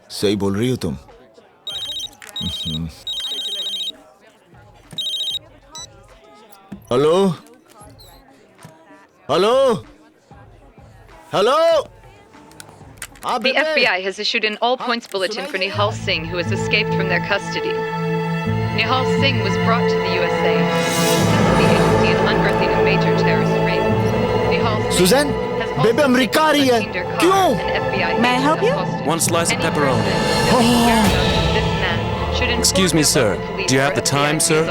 सही बोल रही हो तुम। Hello hello hello. The FBI has issued an all-points bulletin for Nihal Singh, who has escaped from their custody. Nihal Singh was brought to the USA to be agency in unearthing a major terrorist ring. Nihal Singh Suzanne, बेबे America आ रही है। क्यों? May I help you? One slice of pepperoni. Excuse me, sir. Do you have the time, sir?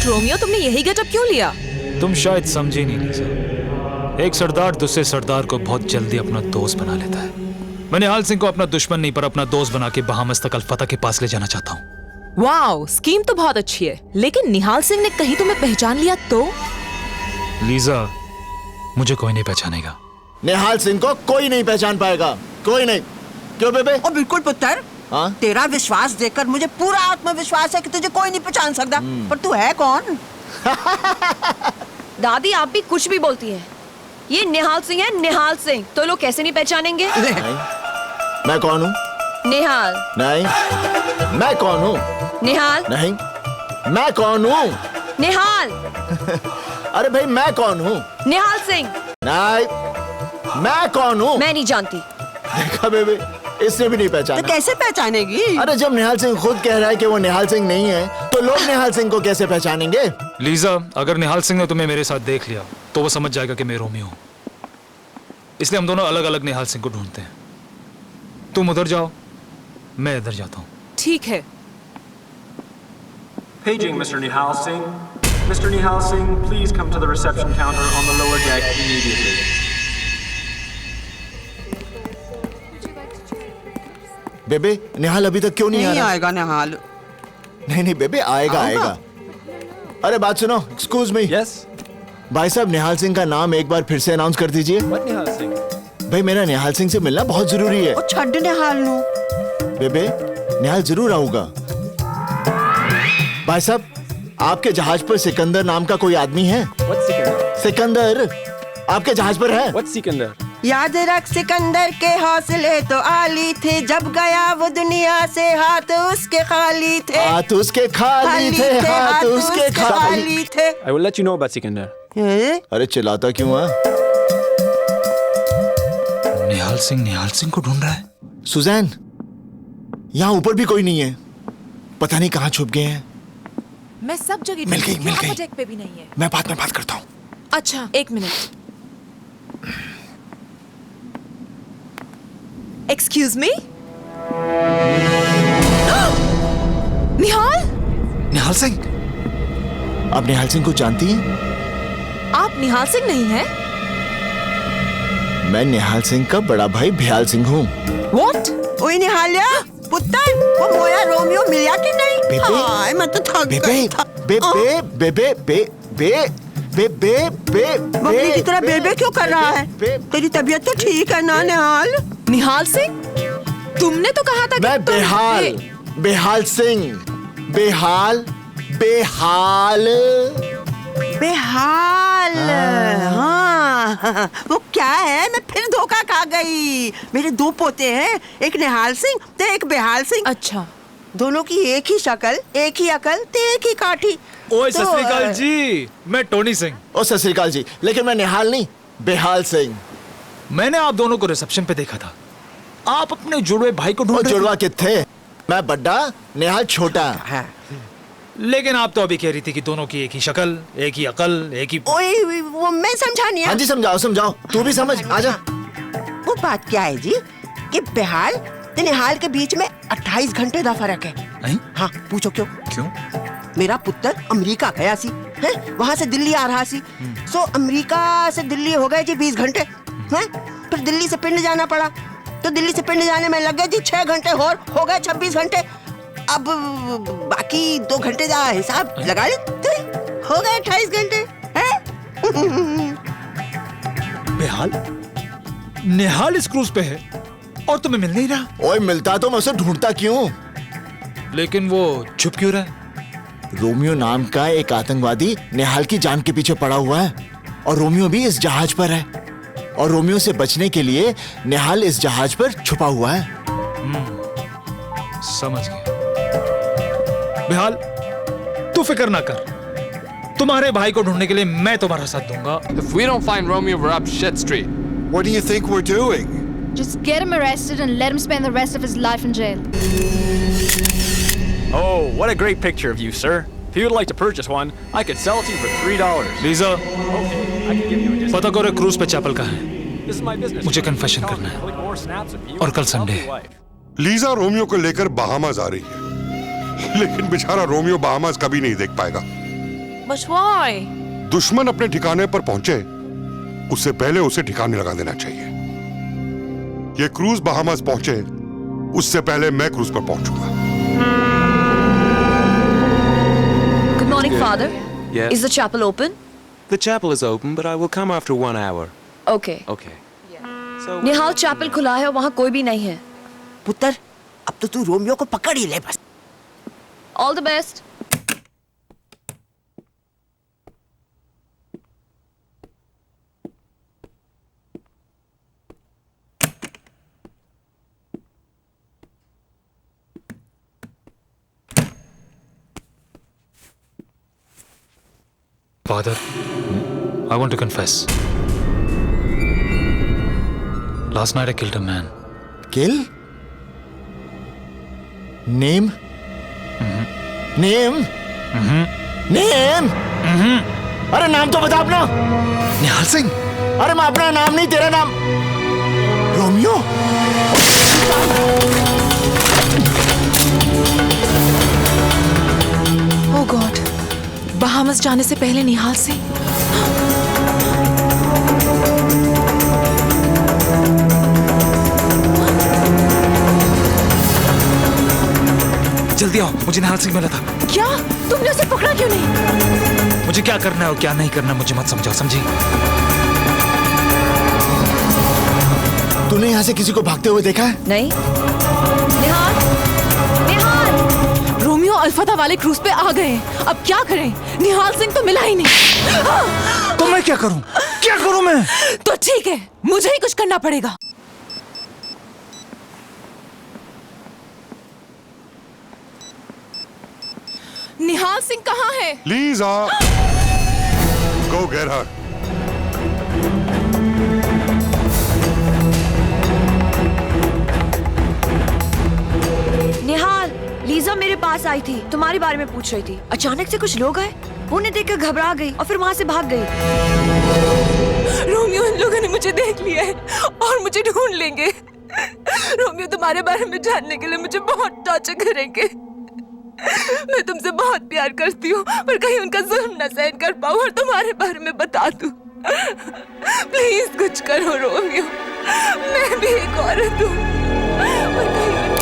Romeo, तुमने यही getup क्यों लिया? तुम शायद समझे नहीं लीजा। एक सरदार दूसरे सरदार को बहुत जल्दी अपना दोस्त बना लेता है। मैं निहाल सिंह को अपना दुश्मन नहीं पर अपना दोस्त बना के बहामस तक अल्फता के पास ले जाना चाहता हूँ। वाओ, स्कीम तो बहुत अच्छी है, लेकिन निहाल सिंह ने कहीं तुम्हें पहचान लिया तो? लीजा, मुझे कोई नहीं पहचानेगा। निहाल सिंह को कोई नहीं पहचान पाएगा, कोई नहीं। क्यों बेबे? ओ बिल्कुल पुत्र, हाँ? तेरा विश्वास देखकर मुझे पूरा आत्मविश्वास है कि तुझे कोई नहीं पहचान सकता। पर तू है कौन? दादी आप भी कुछ भी बोलती हैं। ये निहाल सिंह है, निहाल सिंह। तो लोग कैसे नहीं पहचानेंगे? मैं कौन हूँ? निहाल। नहीं। मैं कौन हूँ? निहाल। नहीं। मैं कौन हूँ? निहाल। अरे भाई मैं कौन हूँ? निहाल सिंह। नहीं। मैं कौन हूँ? मैं नहीं जानती। देखा बेबे, इसने भी नहीं पहचाना। तो कैसे पहचानेगी? अरे जब निहाल सिंह खुद कह रहा है कि वो निहाल सिंह नहीं है, तो लोग निहाल सिंह को कैसे पहचानेंगे? लीजा, अगर निहाल सिंह ने तुम्हें मेरे साथ देख लिया तो वो समझ जाएगा कि मैं रोमियो हूँ। इसलिए हम दोनों अलग अलग निहाल सिंह को ढूंढते हैं। तुम उधर जाओ, मैं इधर जाता हूँ। ठीक है। Paging Mr. Nihal Singh. Mr. Nihal Singh, please come to the reception counter on the lower deck immediately. बेबे, निहाल अभी तक क्यों नहीं आ रहा? आएगा निहाल। नहीं बेबे, आएगा। अरे बात सुनो, एक्सक्यूज मी। यस भाई साहब, निहाल सिंह का नाम एक बार फिर से अनाउंस कर दीजिए। निहाल सिंह? भाई मेरा निहाल सिंह से मिलना बहुत जरूरी है। छड्ड निहाल नु। बेबे, निहाल जरूर आऊंगा। भाई साहब, आपके जहाज पर सिकंदर नाम का कोई आदमी है? सिकंदर आपके जहाज पर है? सिकंदर? याद रख सिकंदर के हौसले तो आली थे, जब गया वो दुनिया से हाथ उसके खाली थे। हाथ उसके खाली थे, हाथ उसके खाली थे। I will let you know about Sikandar. अरे चिल्लाता क्यों है? निहाल सिंह को ढूंढ रहा है। सुजैन, यहाँ ऊपर भी कोई नहीं है। पता नहीं कहाँ छुप गए हैं। मैं सब जगह मिल गई। डेक पे भी नहीं है। मैं बाद में बात करता हूँ। अच्छा, एक minute. Excuse me? Nihal Singh? आप निहाल सिंह को जानती हैं? आप निहाल सिंह नहीं हैं? मैं निहाल सिंह का बड़ा भाई भयाल सिंह हूँ। What? ओए निहालिया, पुत्तर, वो मोया रोमियो मिला कि नहीं? बेबे, हाय, मैं तो थक गई था। बकरी की तरह बेबे क्यों कर रहा है? तेरी तबीयत तो ठीक है ना निहाल? निहाल सिंह? तुमने तो कहा था मैं बेहाल सिंह। बेहाल। हाँ, वो क्या है? मैं फिर धोखा खा गई। मेरे दो पोते हैं, एक निहाल सिंह तो एक बेहाल सिंह। अच्छा, दोनों की एक ही शक्ल, एक ही अकल, तो एक ही काठी। ओए सत श्री अकाल जी, मैं टोनी सिंह। ओ सत श्री अकाल जी, लेकिन मैं निहाल नहीं, बेहाल सिंह। मैंने आप दोनों को रिसेप्शन पे देखा था। आप अपने जुड़वे भाई को ढूंढ रहे थे। जुड़वा कितने? मैं बड्डा, निहाल छोटा। लेकिन आप तो अभी कह रही थी कि दोनों की एक ही शक्ल, एक ही अकल, एक ही। ओए, वो मैं समझा नहीं। हाँ जी, समझाओ। तू भी समझ, आजा। वो बात क्या है जी कि बेहाल तो निहाल के बीच में 28 घंटे का फर्क है। हाँ, पूछो क्यों? मेरा पुत्र अमेरिका गया सी, है? वहाँ से दिल्ली आ रहा सी। सो अमेरिका से दिल्ली हो गए जी 20 घंटे, हैं? फिर दिल्ली से पिंड जाना पड़ा, तो दिल्ली से पिंड जाने में लग गए जी 6 घंटे और हो गए 26 घंटे। अब बाकी 2 घंटे का हिसाब लगा ले, हो गए 28 घंटे, हैं? बेहाल, निहाल इस क्रूज पे है और तुम्हें मिल नहीं रहा। ओए, मिलता तो मैं उसे ढूंढता क्यों? लेकिन वो छुप क्यों रहा है? रोमियो नाम का एक आतंकवादी निहाल की जान के पीछे पड़ा हुआ है, और रोमियो भी इस जहाज पर है, और रोमियो से बचने के लिए निहाल इस जहाज पर छुपा हुआ है। समझ गया। बेहाल, तू फिक्र ना कर, तुम्हारे भाई को ढूंढने के लिए मैं तुम्हारा साथ दूंगा। If we don't find Romeo, we're up shit street. What do you think we're doing? Just get him arrested and let him spend the rest of his life in jail. Oh, what a great picture of you, sir. If you would like to purchase one, I could sell it to you for $3. Lisa, Okay, I can give you a discount. पता करो cruise पे chapel का है। This is my business. मुझे confession करना है, Click more snaps of you और कल and संडे healthy है। life. लीजा रोमियो को लेकर बहामास आ रही है, लेकिन बेचारा रोमियो बहामास कभी नहीं देख पाएगा। But why? दुश्मन अपने ठिकाने पर पहुंचे, उससे पहले उसे ठिकाने लगा देना चाहिए। ये क्रूज बहामास पहुंचे, उससे पहले मैं क्रूज पर पहुंचूंगा। Good morning, Father. Yes? Is the chapel open? The chapel is open, but I will come after 1 hour. Okay. Okay. Nihal chapel खुला है और वहाँ कोई भी नहीं है। पुत्र, अब तो तू रोमियो को पकड़ ही ले बस। All the best. Father, I want to confess. Last night I killed a man. Kill? Name? Name? Name? अरे नाम तो बता अपना। निहाल सिंह। अरे मैं अपना नाम नहीं, तेरा नाम। रोमियो? ओह गॉड, बहामस जाने से पहले निहाल सिंह। जल्दी आओ, मुझे निहाल सिंह मिला था। क्या? तुमने उसे पकड़ा क्यों नहीं? मुझे क्या करना है और क्या नहीं करना मुझे मत समझाओ, समझी? तूने यहाँ से किसी को भागते हुए देखा है? नहीं। निहाल, निहाल। रोमियो अल्फाता वाले क्रूज पे आ गए हैं। अब क्या करें? निहाल सिंह तो मिला ही नहीं। तो मैं क्या करूं? क्या करूं मैं? तो ठीक है, मुझे ही कुछ करना पड़ेगा। निहाल सिंह कहाँ है? Lisa, go get her. निहाल, लीजा मेरे पास आई थी, तुम्हारे बारे में पूछ रही थी। अचानक से कुछ लोग आए, उन्हें देखकर घबरा गई और फिर वहाँ से भाग गई। रोमियो, इन लोगों ने मुझे देख लिया है और मुझे ढूंढ लेंगे। रोमियो तुम्हारे बारे में जानने के लिए मुझे बहुत टॉर्चर करेंगे। मैं तुमसे बहुत प्यार करती हूँ, पर कहीं उनका जुल्म न सहन कर पाऊँ और तुम्हारे बारे में बता दूँ। प्लीज कुछ करो रोमियो, मैं भी एक औरत हूँ, पर कहीं उनका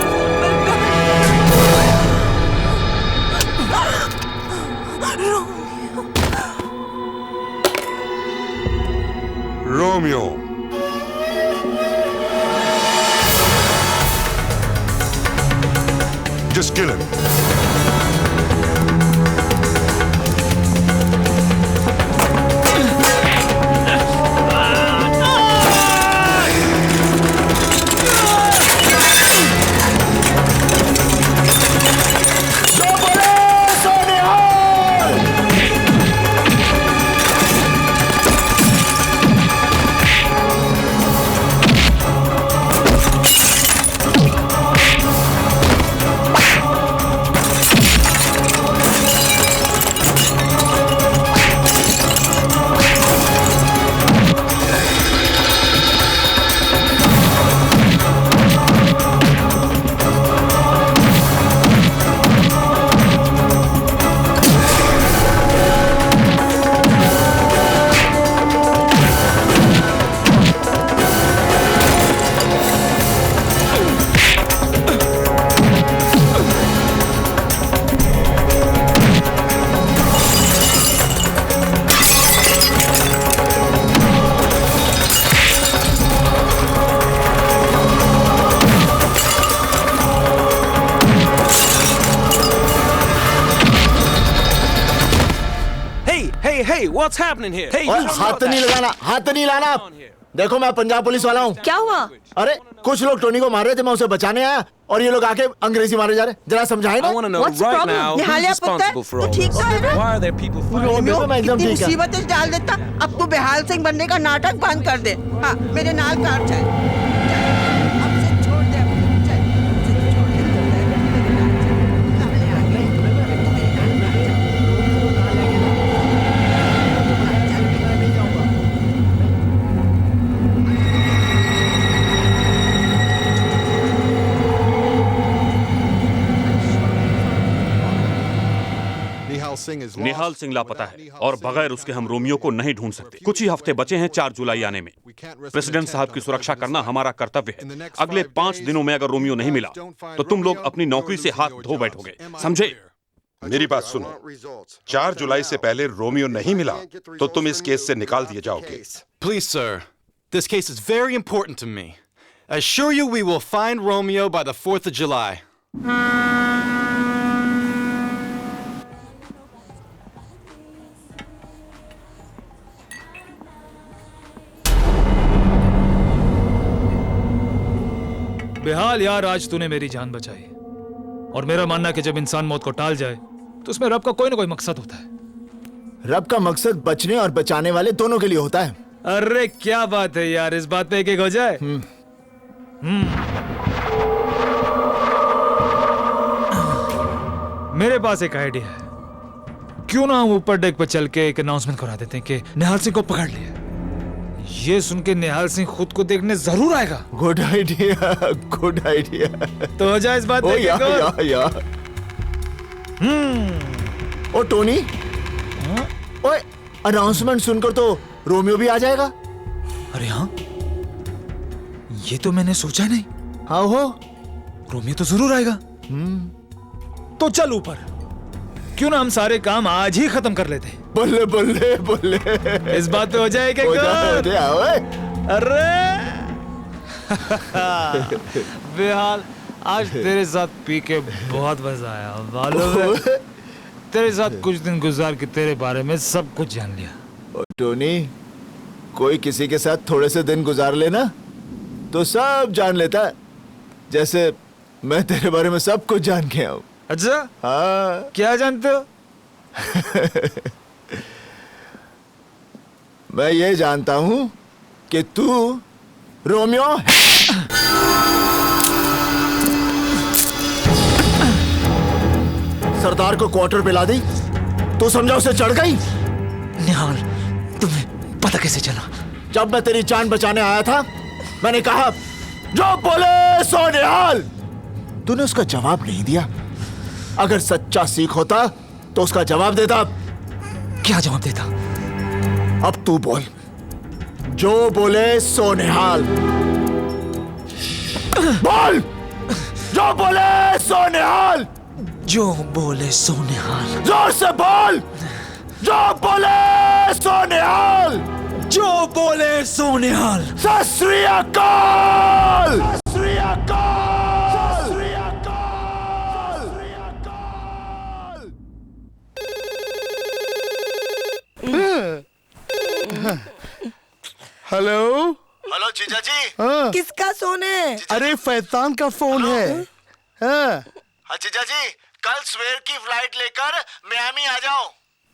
Romeo. Just kill him. Hey, what's happening here? Hey, हाथ नहीं लगाना, हाथ नहीं लाना। देखो मैं पंजाब पुलिस वाला हूँ। क्या हुआ? अरे कुछ लोग टोनी को मार रहे थे, मैं उसे बचाने आया और ये लोग आके अंग्रेजी मारे जा रहे। जरा समझाए ना। I want to know right now who's responsible for all this. Why are there people fighting? Romeo एकदम इतनी ठीक है। मुसीबत डाल देता, अब तू बेहाल सिंह बनने का नाटक बंद कर दे। हाँ, मेरे नाल कार चल। निहाल सिंह लापता है और बगैर उसके हम रोमियो को नहीं ढूंढ सकते। कुछ ही हफ्ते बचे हैं 4 जुलाई आने में। प्रेसिडेंट साहब की सुरक्षा करना हमारा कर्तव्य है। अगले 5 दिनों में अगर रोमियो नहीं मिला तो तुम लोग अपनी नौकरी से हाथ धो बैठोगे, समझे? मेरी बात सुनो, 4 जुलाई से पहले रोमियो नहीं मिला तो तुम इस केस से निकाल दिए जाओगे। Please, sir. This case is very important to me. Assure you we will find Romeo by the 4th of July. बेहाल यार, आज तूने मेरी जान बचाई। और मेरा मानना है कि जब इंसान मौत को टाल जाए तो उसमें रब का कोई ना कोई मकसद होता है। रब का मकसद बचने और बचाने वाले दोनों के लिए होता है। अरे क्या बात है यार, इस बात पे एक हो जाए। मेरे पास एक आइडिया है। क्यों ना हम ऊपर डेक पर चल के एक अनाउंसमेंट करा देते हैं कि निहाल सिंह को पकड़ लिया। ये सुन के निहाल सिंह खुद को देखने जरूर आएगा। Good idea, good idea. तो हो जाए इस बात पे यार। ओ टोनी, ओए अनाउंसमेंट सुनकर तो रोमियो भी आ जाएगा। अरे हाँ, ये तो मैंने सोचा नहीं। हाँ हो, रोमियो तो जरूर आएगा। तो चल ऊपर, क्यों ना हम सारे काम आज ही खत्म कर लेते हैं। बल्ले बल्ले बल्ले, इस बात पे हो जाए क्या? अरे बेहाल, आज तेरे साथ पी के बहुत मजा आया। मालूम है, तेरे साथ कुछ दिन गुजार के तेरे बारे में सब कुछ जान लिया। टोनी, कोई किसी के साथ थोड़े से दिन गुजार लेना तो सब जान लेता है। जैसे मैं तेरे बारे में सब कुछ जान के आऊं। अच्छा? हाँ। क्या जानते हो? मैं ये जानता हूं कि तू रोमियो सरदार को क्वार्टर पे ला दी, तू समझा उसे चढ़ गई। निहाल, तुम्हें पता कैसे चला? जब मैं तेरी जान बचाने आया था, मैंने कहा जो बोले सो निहाल। तूने उसका जवाब नहीं दिया। अगर सच्चा सिख होता तो उसका जवाब देता। क्या जवाब देता? अब तू बोल, जो बोले सो निहाल। बोल, जो बोले सो निहाल। जो बोले सो निहाल। जोर से बोल, जो बोले सो निहाल। जो बोले सो निहाल। सत श्री अकाल। सत श्री अकाल। हेलो हेलो जीजा जी। हाँ। किसका फोन है? अरे फैतान का फोन है। हाँ। जीजा जी, कल सवेर की फ्लाइट लेकर मियामी आ जाओ।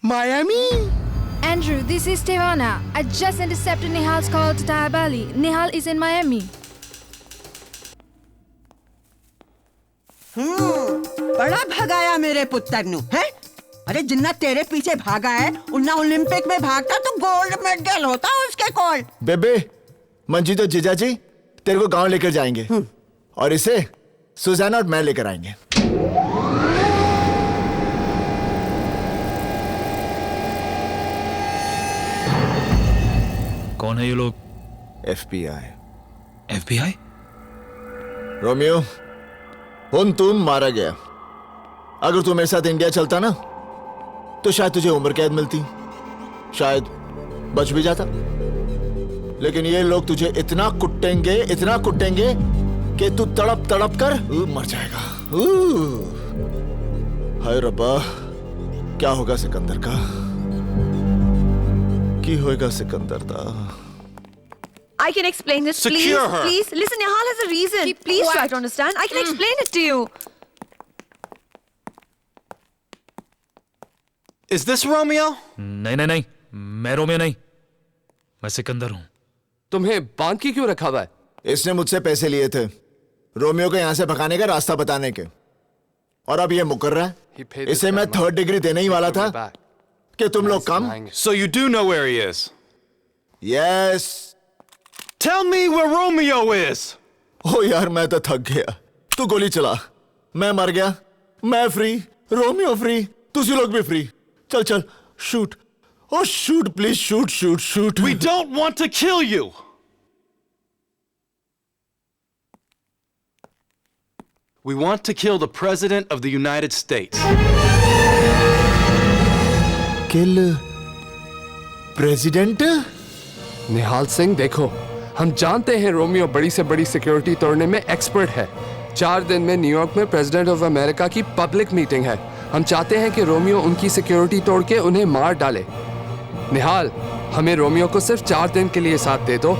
Miami? Andrew, this is Tehana. I just intercepted Nihal's call to Diabali. Nihal is in Miami. बड़ा भगाया मेरे पुत्र नु, है? अरे जिन्ना तेरे पीछे भागा है, उन्ना ओलंपिक में भागता तो गोल्ड मेडल होता उसके कॉल। बेबे, मंजीत और जीजा जी तेरे को गांव लेकर जाएंगे और इसे सुजाना और मैं लेकर आएंगे। कौन है ये लोग? FBI। FBI? रोमियो, हुन तुम मारा गया। अगर तू मेरे साथ इंडिया चलता ना तो शायद तुझे उम्र कैद मिलती, शायद बच भी जाता। लेकिन ये लोग तुझे इतना कुटेंगे कि तू तड़प तड़प कर मर जाएगा। हाय रब्बा, क्या होगा सिकंदर का? की होएगा सिकंदर दा? I can explain this, please. Secure her. Please, listen, Nihal has a reason. Please try to understand. I can explain it to you. Is this Romeo? नहीं, मैं रोमियो नहीं, मैं सिकंदर हूं। तुम्हें बांध के क्यों रखा हुआ है? इसने मुझसे पैसे लिए थे रोमियो को यहां से भगाने का रास्ता बताने के, और अब ये मुकर रहा है। इसे मैं 3rd डिग्री देने ही वाला था कि तुम लोग कम। So you do know where he is? Yes. Tell me where Romeo is. ओ यार, मैं तो थक गया। तू गोली चला, मैं मर गया, मैं फ्री, रोमियो फ्री, तुझे लोग भी फ्री। चल, shoot. Oh, shoot, please, shoot. We don't want to kill you. We want to kill the President of the United States. Kill President? निहाल सिंह, देखो, हम जानते हैं रोमियो बड़ी से बड़ी सिक्योरिटी तोड़ने में एक्सपर्ट है। 4 दिन में न्यूयॉर्क में प्रेसिडेंट ऑफ अमेरिका की पब्लिक मीटिंग है। हम चाहते हैं कि रोमियो उनकी सिक्योरिटी तोड़ के उन्हें मार डाले। निहाल, हमें रोमियो को सिर्फ 4 दिन के लिए साथ दे दो।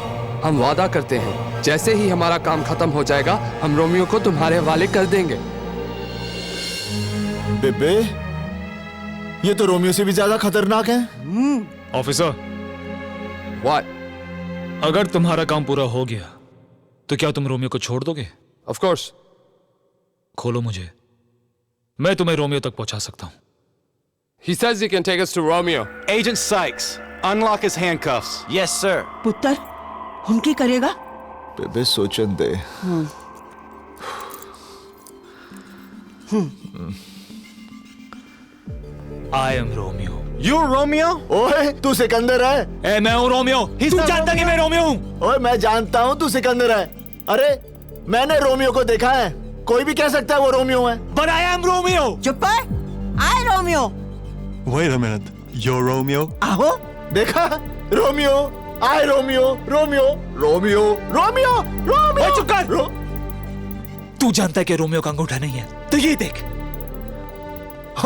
हम वादा करते हैं जैसे ही हमारा काम खत्म हो जाएगा हम रोमियो को तुम्हारे हवाले कर देंगे। बेबे, ये तो रोमियो से भी ज्यादा खतरनाक है। Officer, What? अगर तुम्हारा काम पूरा हो गया तो क्या तुम रोमियो को छोड़ दोगे? Of course. खोलो मुझे, मैं तुम्हें रोमियो तक पहुंचा सकता हूं। He says he can take us to Romeo. Agent Sykes, unlock his handcuffs. Yes, sir. पुत्र, उनकी करेगा? बेबे सोचन दे। I am Romeo. You're Romeo? ओए, तू सिकंदर है। मैं हूँ रोमियो। तू जानता कि मैं रोमियो हूँ? ओए, मैं जानता हूँ तू सिकंदर है। अरे, मैंने रोमियो को देखा है। कोई भी कह सकता है वो रोमियो है। But I am Romeo. चुप है? I Romeo. Wait a minute. You're Romeo? आहो? देखा? Romeo, I Romeo, Romeo, Romeo, Romeo, Romeo. चुप कर। तू जानता है कि रोमियो का अंगूठा नहीं है, तो ये देख।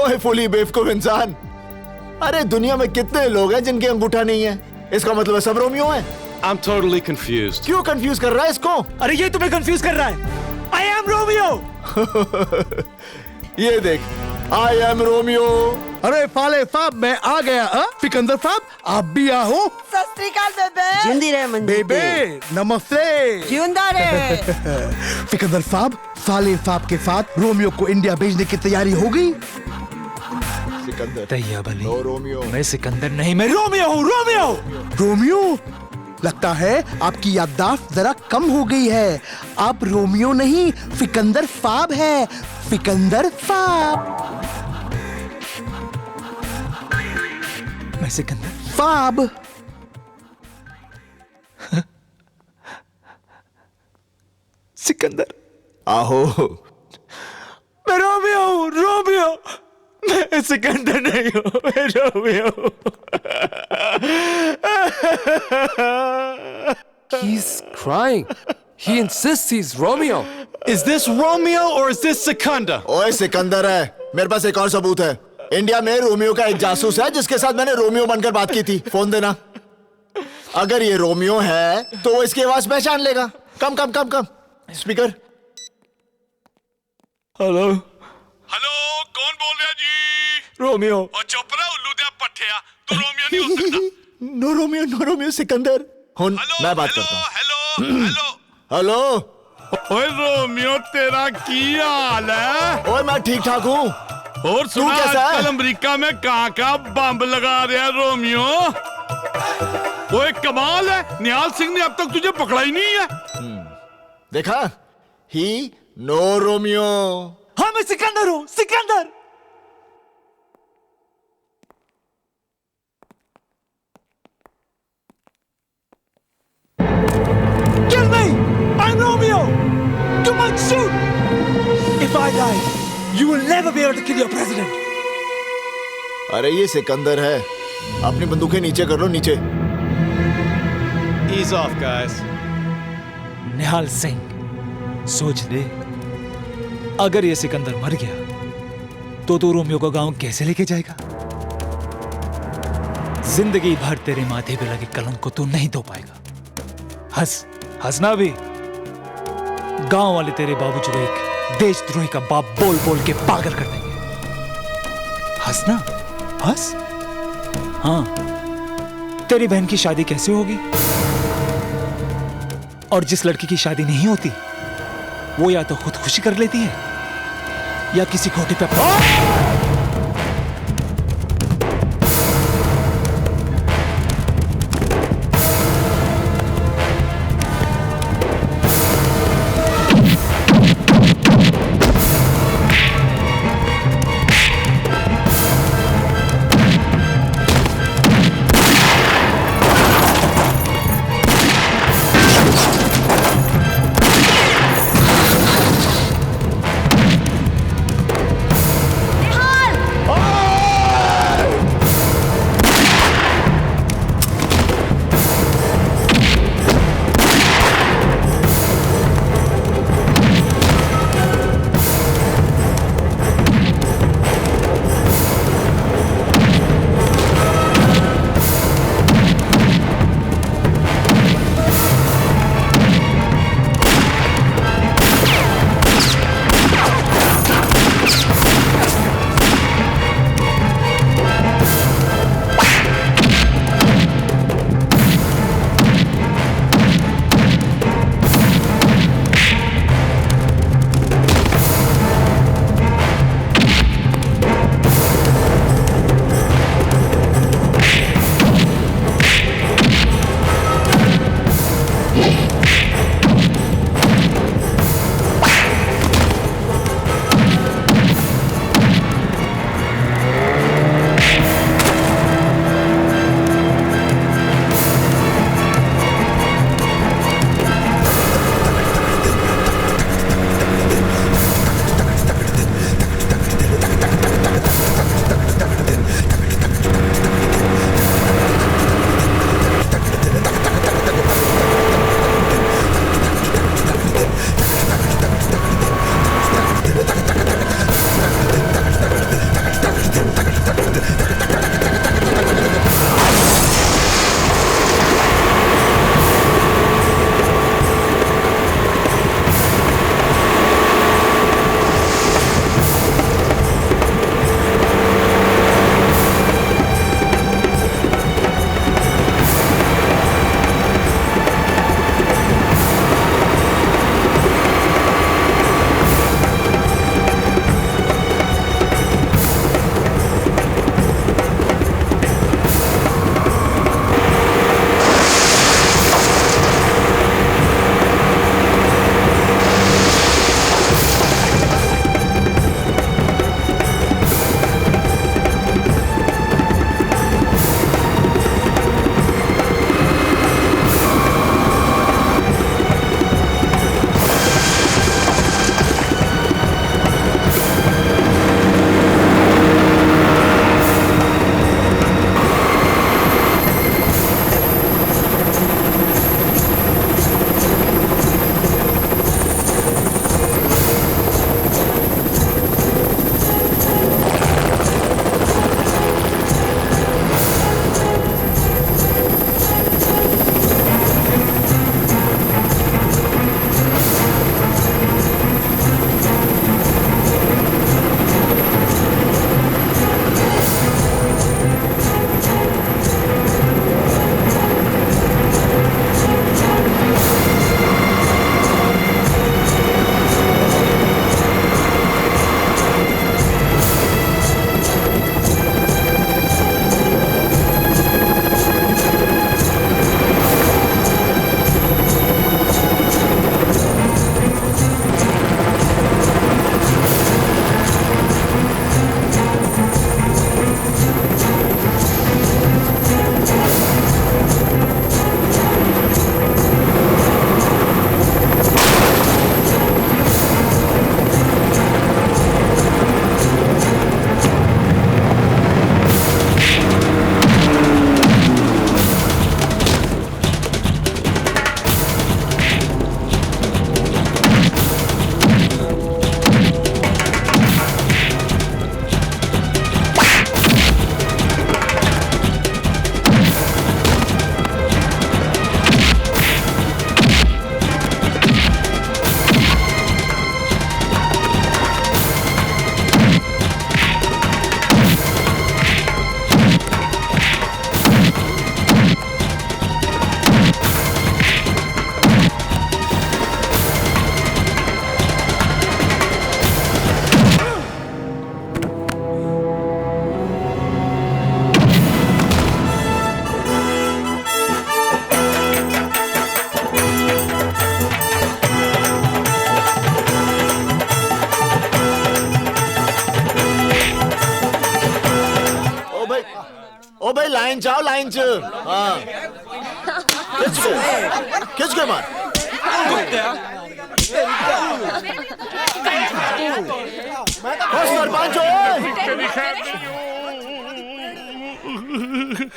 ओए फुली बेवकूफ इंसान। अरे दुनिया में कितने लोग हैं जिनके अंगूठा नहीं है? इसका मतलब है सब रोमियो हैं। I'm totally confused. क्यों कंफ्यूज कर रहा है इसको? अरे ये तुम्हें कंफ्यूज कर रहा है। I am Romeo. ये देख, I am Romeo. अरे फाले साहब, मैं आ गया। सिकंदर साहब, आप भी आओ। सत श्री अकाल बेबे। जिंदी रहे मंदी। बेबे, नमस्ते। जिंदा रहे। सिकंदर साहब, साले साहब के साथ रोमियो को इंडिया भेजने की तैयारी हो गई? सिकंदर। तैयाब अली। No Romeo. मैं सिकंदर नहीं, मैं रोमियो हूँ। रोमियो। रोमियो? लगता है आपकी याददाश्त जरा कम हो गई है। आप रोमियो नहीं, सिकंदर साहब है। सिकंदर साहब। मैं सिकंदर साहब। सिकंदर। आहो। मैं रोमियो हूँ। रोमियो। मैं सिकंदर नहीं हूँ, मैं रोमियो हूँ। He's crying. He insists he's Romeo. Is this Romeo or is this Sikandar? ओए सिकंदर है। मेरे पास एक और सबूत है। इंडिया में रोमियो का एक जासूस है जिसके साथ मैंने रोमियो बनकर बात की थी। फोन देना। अगर ये रोमियो है तो वो इसकी आवाज पहचान लेगा। कम कम कम कम स्पीकर। हेलो। हेलो, कौन बोल रहा जी? रोमियो। और चुप रहा उल्लू दे पट्टिया। तू रोमियो नहीं हो सकता। No Romeo, no Romeo, Sikandar. मैं बात करता हूँ। Hello hello hello. ओए रोमियो, तेरा की हाल है? ओए मैं ठीक ठाक हूँ। और सुना, कैसा है? आजकल अमेरिका में कहाँ बम लगा रहा है रोमियो। ओए कमाल है, निहाल सिंह ने अब तक तुझे पकड़ा ही नहीं है। देखा? ही नो रोमियो। हाँ, मैं सिकंदर हूँ। Sikandar. Kill me! I'm Romeo! Come on, shoot! If I die, you will never be able to kill your president. अरे ये सिकंदर है। अपनी बंदूकें नीचे कर लो, नीचे। Ease off, guys. निहाल सिंह, सोच ले, अगर ये सिकंदर मर गया तो तू रोमियो को गांव कैसे लेके जाएगा? जिंदगी भर तेरे माथे पे लगे कलंक को तू नहीं धो पाएगा। हंसना भी। गांव वाले तेरे बाबूजी को एक देशद्रोही का बाप बोल बोल के पागल कर देंगे। हंसना, हंस। हाँ, तेरी बहन की शादी कैसे होगी? और जिस लड़की की शादी नहीं होती वो या तो खुदकुशी कर लेती है या किसी खोटे पे निहाल! भाई लाइन चाओ लाइन च हाँ खिंच के मार सरपंच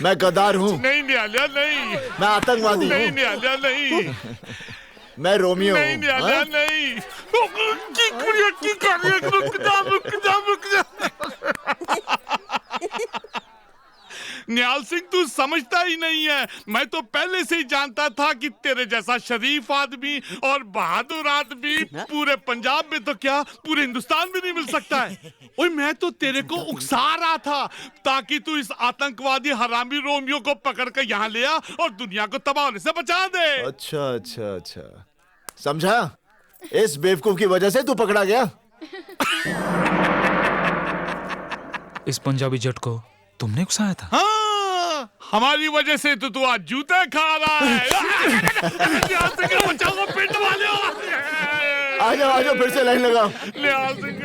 मैं गद्दार हूँ नहीं न्याला नहीं मैं आतंकवादी नहीं हूँ न्याला नहीं मैं रोमियो नहीं हूँ न्याला हाँ? नहीं की कर रही है रुक जा निहाल सिंह तू समझता ही नहीं है मैं तो पहले से ही जानता था कि तेरे जैसा शरीफ आदमी और बहादुर आदमी पूरे पंजाब में तो क्या पूरे हिंदुस्तान में नहीं मिल सकता है ओए मैं तो तेरे को उकसा रहा था ताकि तू इस आतंकवादी हरामी रोमियो को पकड़ कर यहाँ ले आ और दुनिया को तबाह होने से बचा दे। अच्छा अच्छा अच्छा समझा इस बेवकूफ की वजह से तू पकड़ा गया। इस पंजाबी जट को तुमने उकसाया था? हाँ, हमारी वजह से तो तू आज जूते खा रहा है। बचाओ पिंड वाले आ जाओ फिर से लाइन लगाओ। निहाल सिंह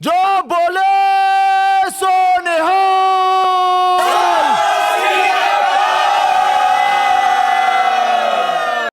जो बोले